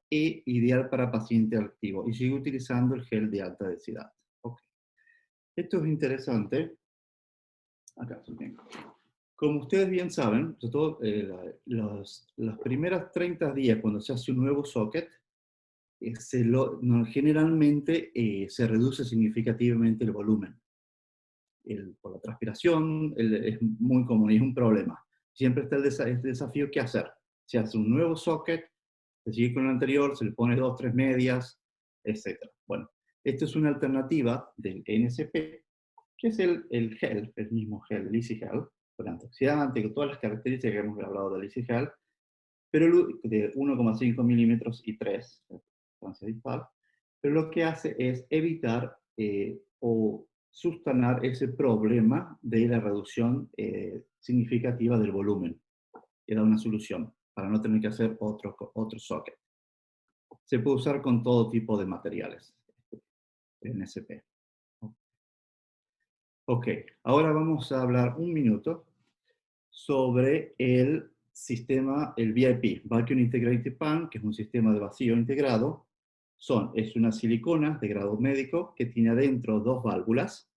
S4: e ideal para paciente activo, y sigue utilizando el gel de alta densidad. Okay. Esto es interesante. Acá, como ustedes bien saben, sobre todo los primeros 30 días cuando se hace un nuevo socket, generalmente se reduce significativamente el volumen. Por la transpiración es muy común y es un problema. Siempre está el desafío, ¿qué hacer? Se hace un nuevo socket, se sigue con el anterior, se le pone 2, 3 medias, etc. Bueno, esto es una alternativa del NSP, que es el gel, el mismo gel, el Easy Gel, con antioxidante, con todas las características que hemos hablado del Easy Gel, pero de 1,5 milímetros y 3, distancia dispar, pero lo que hace es evitar o sustanar ese problema de la reducción significativa del volumen, y da una solución para no tener que hacer otro socket. Se puede usar con todo tipo de materiales, NSP. Ok, ahora vamos a hablar un minuto sobre el sistema, el VIP, Vacuum Integrated Pan, que es un sistema de vacío integrado. Es una silicona de grado médico que tiene adentro 2 válvulas.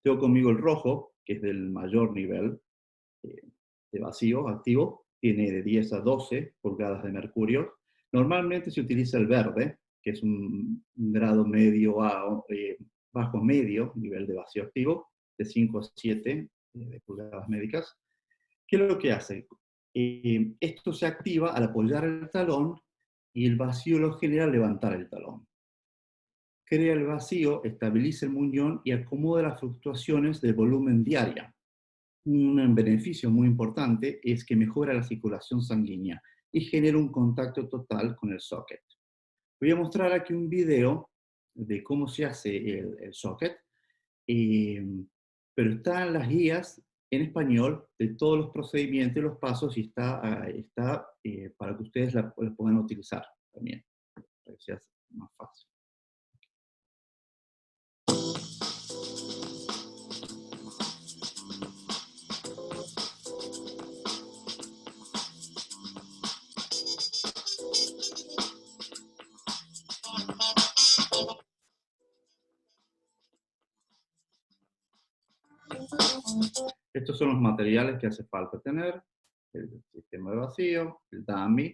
S4: Tengo conmigo el rojo, que es del mayor nivel de vacío activo, tiene de 10 a 12 pulgadas de mercurio. Normalmente se utiliza el verde, que es un grado medio a bajo medio nivel de vacío activo, de 5 a 7 de pulgadas médicas. ¿Qué es lo que hace? Esto se activa al apoyar el talón y el vacío lo genera al levantar el talón. Crea el vacío, estabiliza el muñón y acomoda las fluctuaciones de volumen diaria. Un beneficio muy importante es que mejora la circulación sanguínea y genera un contacto total con el socket. Voy a mostrar aquí un video de cómo se hace el socket, pero están las guías en español de todos los procedimientos y los pasos, y está para que ustedes la puedan utilizar también, para que sea más fácil. Estos son los materiales que hace falta tener: el sistema de vacío, el dummy,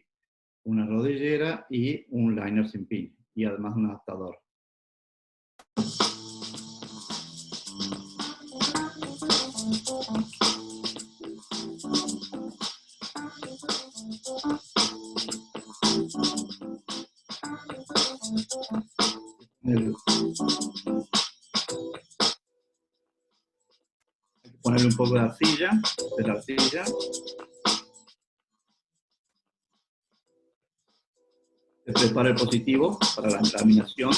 S4: una rodillera y un liner sin pin, y además un adaptador. Ponerle un poco de arcilla, se prepara el positivo para la laminación.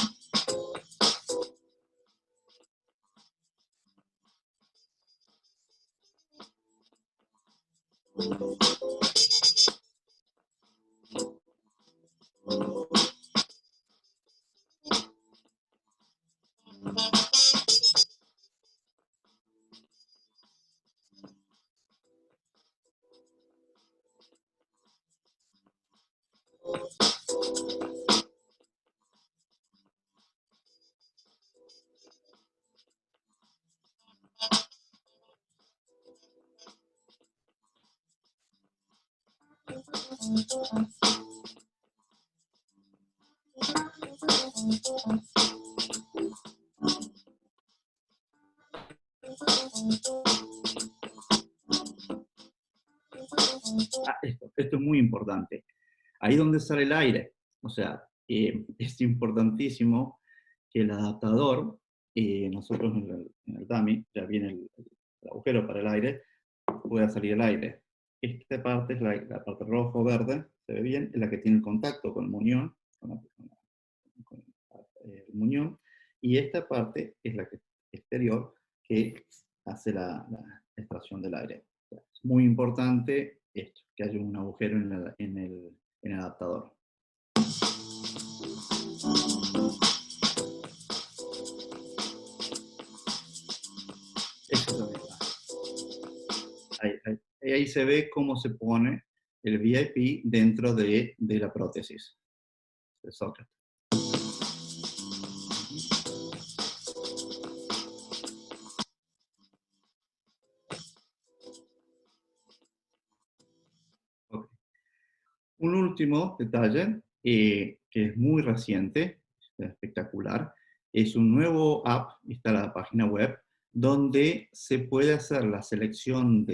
S4: Esto es muy importante. Ahí donde sale el aire, o sea, es importantísimo que el adaptador, nosotros en el dummy, ya viene el agujero para el aire, pueda salir el aire. Esta parte es la parte rojo verde, se ve bien, es la que tiene el contacto con el muñón, con el muñón, y esta parte es la que, exterior, que hace la extracción del aire. O sea, es muy importante esto, que haya un agujero en el adaptador. Eso también. Ahí se ve cómo se pone el VIP dentro de la prótesis, el socket. Okay. Un último detalle, que es muy reciente, espectacular, es un nuevo app, está en la página web, donde se puede hacer la selección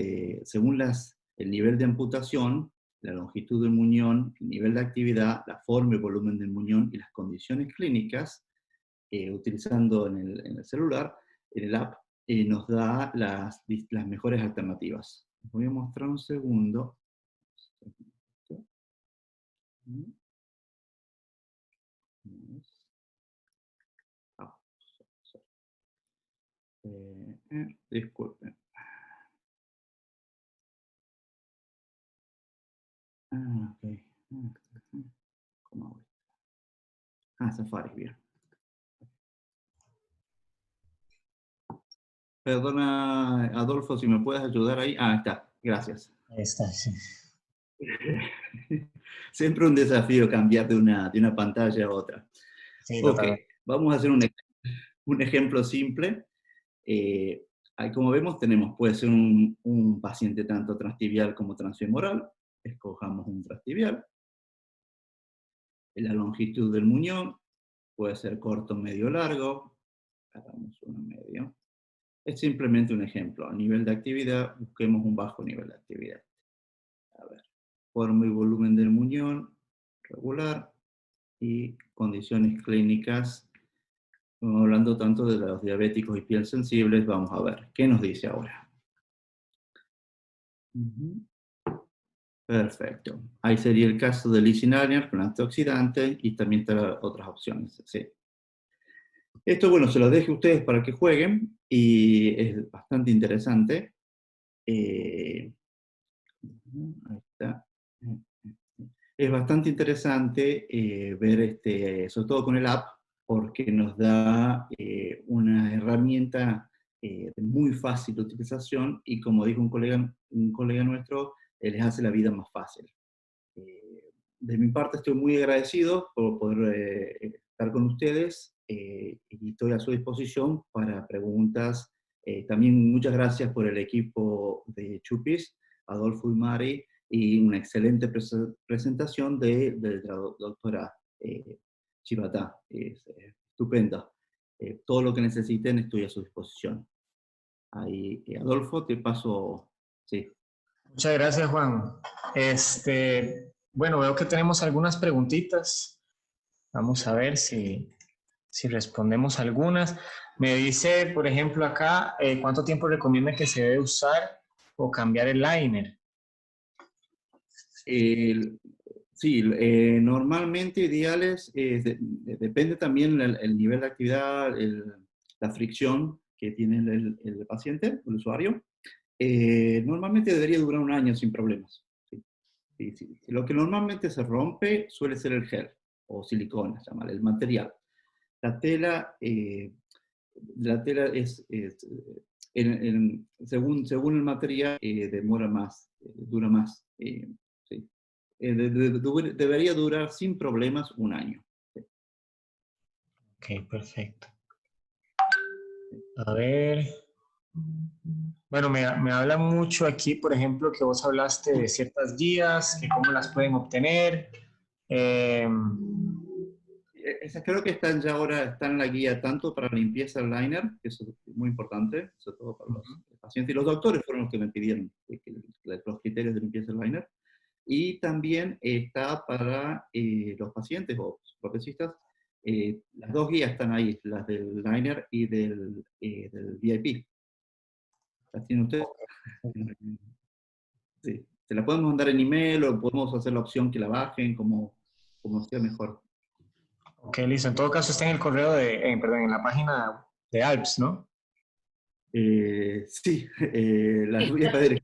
S4: según el nivel de amputación, la longitud del muñón, el nivel de actividad, la forma y volumen del muñón y las condiciones clínicas, utilizando en el celular, en el app, nos da las mejores alternativas. Les voy a mostrar un segundo. Disculpen. Ok. ¿Cómo hago esto? Safari, bien. Perdona, Adolfo, si me puedes ayudar ahí. Está, gracias.
S1: Ahí está, sí.
S4: Siempre un desafío cambiar de una pantalla a otra.
S1: Sí,
S4: Ok,
S1: totalmente.
S4: vamos a hacer un ejemplo simple. Ahí, como vemos, puede ser un paciente tanto transtibial como transfemoral. Escojamos un transtibial. La longitud del muñón puede ser corto, medio, largo. Hagamos uno medio. Es simplemente un ejemplo. A nivel de actividad, busquemos un bajo nivel de actividad. A ver, forma y volumen del muñón, regular, y condiciones clínicas. Hablando tanto de los diabéticos y piel sensibles, vamos a ver, ¿qué nos dice ahora? Perfecto. Ahí sería el caso del lisinarian con antioxidante y también están otras opciones. Sí. Esto, bueno, se lo dejo a ustedes para que jueguen y es bastante interesante. Ahí está. Es bastante interesante ver, sobre todo con el app, porque nos da una herramienta de muy fácil de utilización y, como dijo un colega nuestro, les hace la vida más fácil. De mi parte estoy muy agradecido por poder estar con ustedes y estoy a su disposición para preguntas. También muchas gracias por el equipo de Chupis, Adolfo y Mari, y una excelente presentación de la doctora Chivata. Estupenda. Todo lo que necesiten estoy a su disposición. Ahí, Adolfo, te paso. Sí.
S1: Muchas gracias, Juan. Bueno, veo que tenemos algunas preguntitas. Vamos a ver si respondemos algunas. Me dice, por ejemplo, acá, ¿cuánto tiempo recomienda que se debe usar o cambiar el liner?
S4: Sí, normalmente ideales, depende también el nivel de actividad, la fricción que tiene el paciente, el usuario. Normalmente debería durar un año sin problemas. Sí. Lo que normalmente se rompe suele ser el gel o silicona, se llama, el material. La tela según el material, demora más, dura más. Sí. Debería durar sin problemas un año.
S1: Ok, perfecto. A ver, Bueno, me habla mucho aquí, por ejemplo, que vos hablaste de ciertas guías, que cómo las pueden obtener. Eh,
S4: Esas creo que están ya ahora, está en la guía tanto para limpieza del liner, que eso es muy importante, sobre todo para los pacientes, y los doctores fueron los que me pidieron los criterios de limpieza del liner, y también está para los pacientes o protecistas, las dos guías están ahí, las del liner y del VIP. ¿Las tiene usted? Sí. Se la podemos mandar en email o podemos hacer la opción que la bajen, como sea mejor.
S1: ok, listo. En todo caso está en el correo perdón, en la página de ALPS, ¿no?
S4: Sí, las
S3: Sí,
S4: voy a pedir.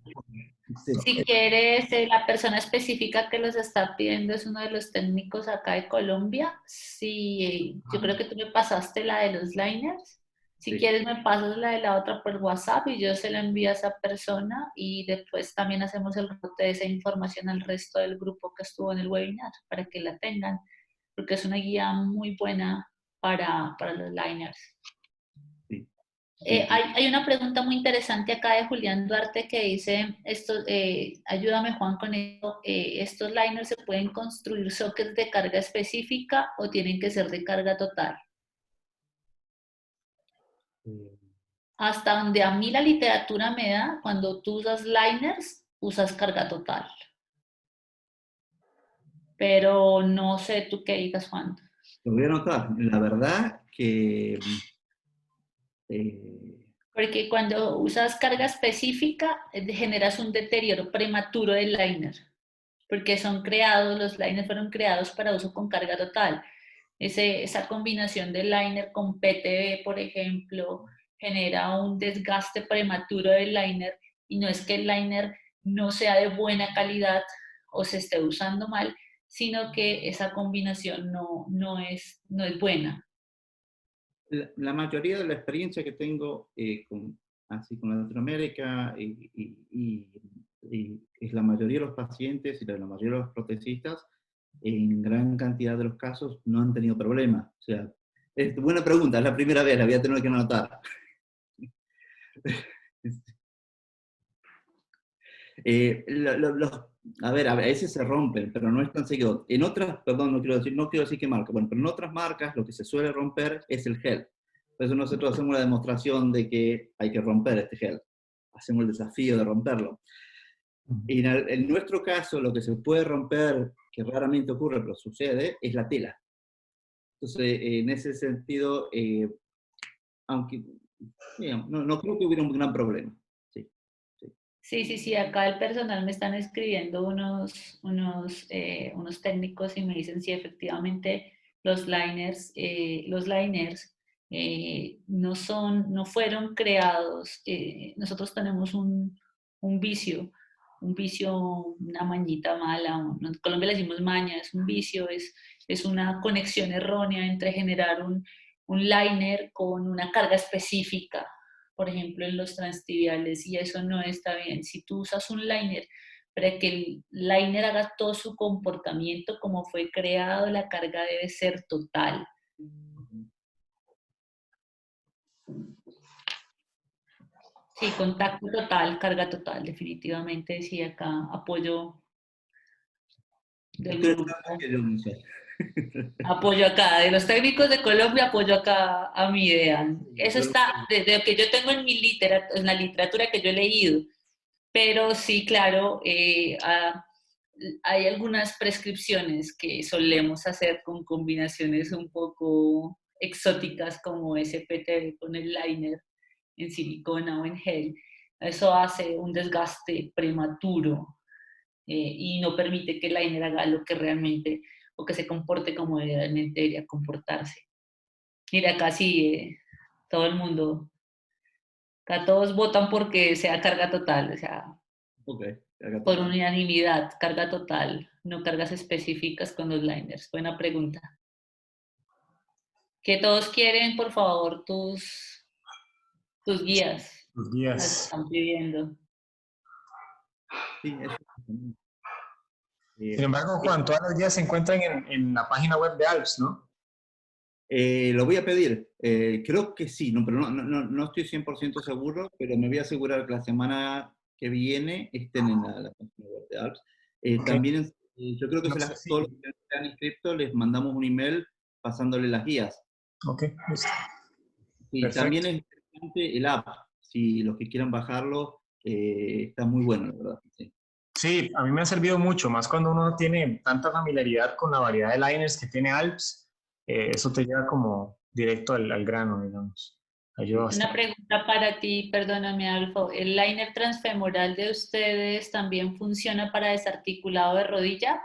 S4: Sí.
S3: si quieres, la persona específica que los está pidiendo es uno de los técnicos acá de Colombia. Sí, yo creo que tú me pasaste la de los liners. Si
S4: Sí.
S3: quieres, me pasas la de la otra por WhatsApp y yo se la envío a esa persona y después también hacemos el rebote de esa información al resto del grupo que estuvo en el webinar para que la tengan, porque es una guía muy buena para los liners.
S4: Sí, sí, sí.
S3: Hay una pregunta muy interesante acá de Julián Duarte que dice, ayúdame Juan con esto, ¿estos liners se pueden construir sockets de carga específica o tienen que ser de carga total?
S4: Eh,
S3: Hasta donde a mí la literatura me da, cuando tú usas liners, usas carga total. Pero no sé tú qué digas, Juan.
S4: Lo voy a anotar. La verdad que eh,
S3: Porque cuando usas carga específica, generas un deterioro prematuro del liner. Porque los liners fueron creados para uso con carga total. Esa combinación de liner con PTB, por ejemplo, genera un desgaste prematuro del liner y no es que el liner no sea de buena calidad o se esté usando mal, sino que esa combinación no es buena.
S4: la mayoría de la experiencia que tengo así con Latinoamérica y es la mayoría de los pacientes y la mayoría de los protecistas, en gran cantidad de los casos no han tenido problemas. O sea, es buena pregunta, es la primera vez, la voy a tener que anotar. A veces se rompen, pero no es tan seguido. En otras, perdón, no quiero decir qué marca, bueno, pero en otras marcas lo que se suele romper es el gel. Por eso nosotros hacemos la demostración de que hay que romper este gel. Hacemos el desafío de romperlo. Y en nuestro caso, lo que se puede romper, que raramente ocurre, pero sucede, es la tela. Entonces, en ese sentido, aunque digamos, no creo que hubiera un gran problema. Sí, sí.
S3: Sí, acá el personal me están escribiendo unos técnicos y me dicen si efectivamente los liners no fueron creados. Nosotros tenemos un vicio, una mañita mala, en Colombia le decimos maña, es un vicio, es una conexión errónea entre generar un liner con una carga específica, por ejemplo, en los transtibiales, y eso no está bien. Si tú usas un liner para que el liner haga todo su comportamiento como fue creado, la carga debe ser total. Sí, contacto total, carga total, definitivamente, sí, acá apoyo del
S4: Estoy
S3: grupo.
S4: esperando que yo no sé.
S3: Apoyo acá, de los técnicos de Colombia, apoyo acá a mi idea. Eso está, desde lo que yo tengo en la literatura que yo he leído. Pero sí, claro, hay algunas prescripciones que solemos hacer con combinaciones un poco exóticas como SPT con el liner en silicona o en gel. Eso hace un desgaste prematuro y no permite que el liner haga lo que realmente o que se comporte como realmente debería comportarse. Mira, acá sí, todo el mundo, acá todos votan porque sea carga total, o sea,
S4: Ok, carga
S3: por
S4: total.
S3: unanimidad, carga total, no cargas específicas con los liners. Buena pregunta. Que todos quieren, por favor, tus guías.
S1: Los
S3: Las
S1: días.
S3: están pidiendo.
S4: Sí, eso.
S1: Sin
S4: Eh,
S1: embargo, Juan, todas las guías se encuentran en la página web de ALPS, ¿no?
S4: Lo voy a pedir. Creo que sí, no, pero no estoy 100% seguro, pero me voy a asegurar que la semana que viene estén en la página web de Alps.
S1: Ok,
S4: También yo creo que
S1: no sé si...
S4: todos los que están inscritos les mandamos un email pasándole las guías.
S1: Ok, listo.
S4: Y también
S1: Perfecto.
S4: es interesante el app, si los que quieran bajarlo, está muy bueno, la verdad. Sí.
S1: Sí, a mí me ha servido mucho, más cuando uno no tiene tanta familiaridad con la variedad de liners que tiene Alps, eso te lleva como directo al grano, digamos. Ayuda
S3: Una
S1: bastante.
S3: pregunta para ti, perdóname, Alfo. ¿El liner transfemoral de ustedes también funciona para desarticulado de rodilla?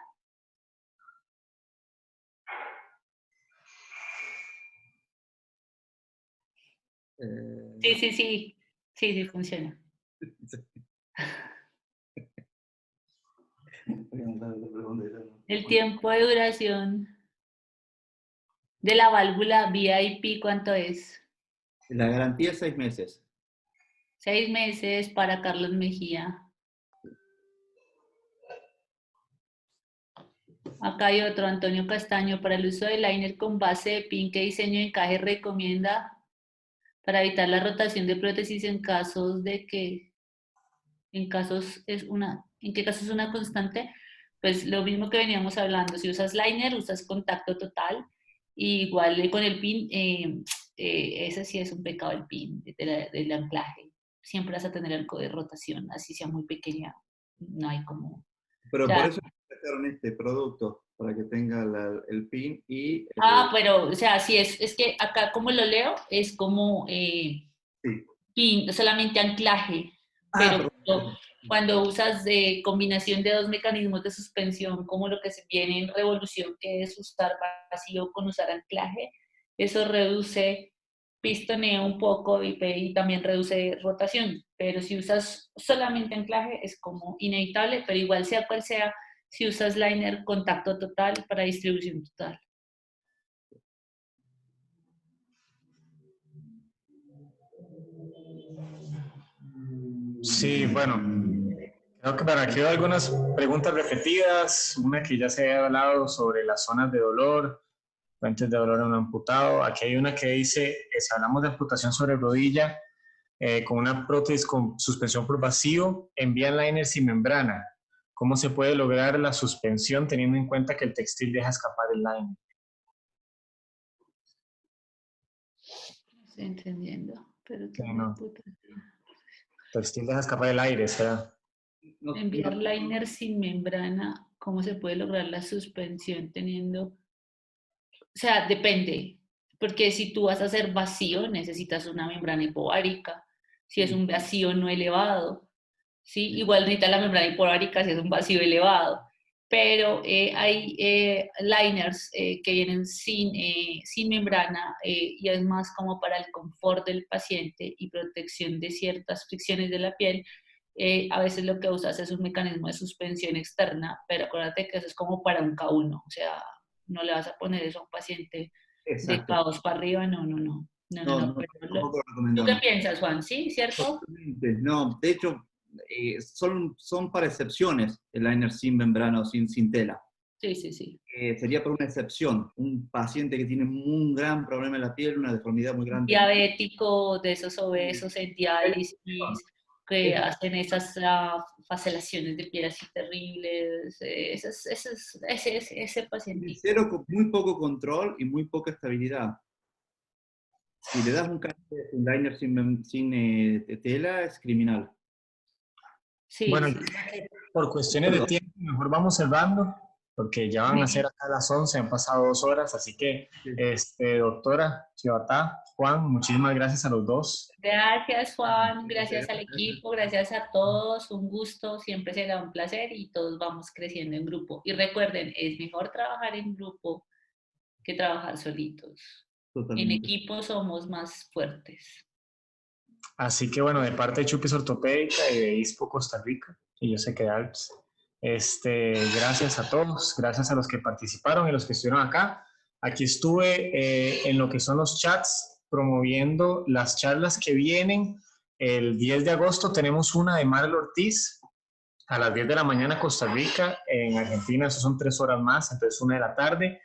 S3: Sí,
S4: Eh,
S3: sí, sí. Sí, sí funciona. El tiempo de duración de la válvula VIP, ¿cuánto es?
S4: La garantía es 6 meses.
S3: 6 meses para Carlos Mejía. Acá hay otro, Antonio Castaño. Para el uso de liner con base de pin, ¿qué diseño de encaje recomienda para evitar la rotación de prótesis en casos de que, en qué casos es una constante? Pues lo mismo que veníamos hablando, si usas liner, usas contacto total, y igual con el pin, ese sí es un pecado el pin del anclaje. Siempre vas a tener algo de rotación, así sea muy pequeña, no hay como, o
S4: Pero por
S3: sea,
S4: eso sacaron este producto, para que tenga el PIN y...
S3: pero, o sea, sí, es que acá como lo leo, es como
S4: sí.
S3: pin, solamente anclaje,
S4: Ah,
S3: pero
S4: perdón.
S3: cuando usas combinación de dos mecanismos de suspensión, como lo que se viene en revolución, que es usar vacío con usar anclaje, eso reduce pistoneo un poco y también reduce rotación, pero si usas solamente anclaje es como inevitable, pero igual sea cual sea, si usas liner, contacto total para distribución total.
S1: Sí, bueno, creo que para aquí hay algunas preguntas repetidas, una que ya se ha hablado sobre las zonas de dolor, fuentes de dolor en un amputado. Aquí hay una que dice, si hablamos de amputación sobre rodilla, con una prótesis con suspensión por vacío, envían liner sin membrana. ¿Cómo se puede lograr la suspensión teniendo en cuenta que el textil deja escapar el liner?
S3: Estoy entendiendo, pero
S1: Sí,
S3: tengo
S1: no,
S3: amputación.
S1: textil deja escapar el aire, o sea,
S3: Enviar liner sin membrana, ¿cómo se puede lograr la suspensión teniendo? O sea, depende, porque si tú vas a hacer vacío, necesitas una membrana hipovárica. Si es un vacío no elevado, ¿sí? Igual necesitas la membrana hipovárica si es un vacío elevado. Pero hay liners que vienen sin membrana y es más como para el confort del paciente y protección de ciertas fricciones de la piel. A veces lo que usas es un mecanismo de suspensión externa, pero acuérdate que eso es como para un K1, o sea, no le vas a poner eso a un paciente de
S4: Exacto.
S3: K2 para arriba, no, no, no, no, no,
S4: No,
S3: no.
S4: no,
S3: Pero
S4: tampoco lo
S3: ¿tú qué
S4: recomendamos.
S3: piensas, Juan? ¿Sí? ¿Cierto?
S4: Totalmente. No, de hecho, son para excepciones el liner sin membrana o sin tela.
S3: Sí, sí, sí.
S4: Sería para una excepción, un paciente que tiene un gran problema en la piel, una deformidad muy grande en la piel.
S3: Diabético, de esos obesos en diálisis, que hacen esas facelaciones de piel así terribles, ese pacientito.
S4: Cero, con muy poco control y muy poca estabilidad. Si le das un liner sin tela, es criminal.
S3: Sí,
S1: bueno,
S3: sí.
S1: por cuestiones de
S4: Perdón.
S1: tiempo, mejor vamos cerrando, porque ya van a ser acá las 11, han pasado 2 horas, así que, doctora Chivatá, Juan, muchísimas gracias a los dos.
S3: Gracias, Juan, gracias al equipo, gracias a todos, un gusto, siempre será un placer y todos vamos creciendo en grupo. Y recuerden, es mejor trabajar en grupo que trabajar solitos. En
S4: Totalmente.
S3: equipo somos más fuertes.
S1: Así que bueno, de parte de Chupis Ortopédica y de ISPO Costa Rica, y yo sé que de Alps, gracias a todos, gracias a los que participaron y los que estuvieron acá. Aquí estuve en lo que son los chats promoviendo las charlas que vienen. El 10 de agosto tenemos una de Marl Ortiz a las 10 de la mañana Costa Rica, en Argentina, eso son 3 horas más, entonces 1 de la tarde.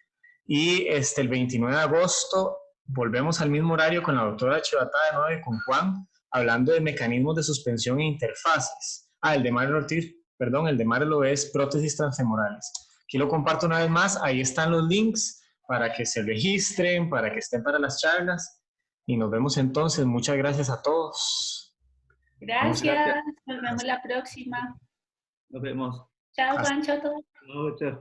S1: Y el 29 de agosto volvemos al mismo horario con la doctora Chivata de nuevo y con Juan, hablando de mecanismos de suspensión e interfaces. El de Mario Ortiz, perdón, el de Mario es prótesis transfemorales. Aquí lo comparto una vez más, ahí están los links para que se registren, para que estén para las charlas. Y nos vemos entonces. Muchas gracias a todos.
S5: Gracias. Nos vemos la próxima.
S4: Nos vemos.
S5: Chao, Pancho. A todos.
S4: Chao.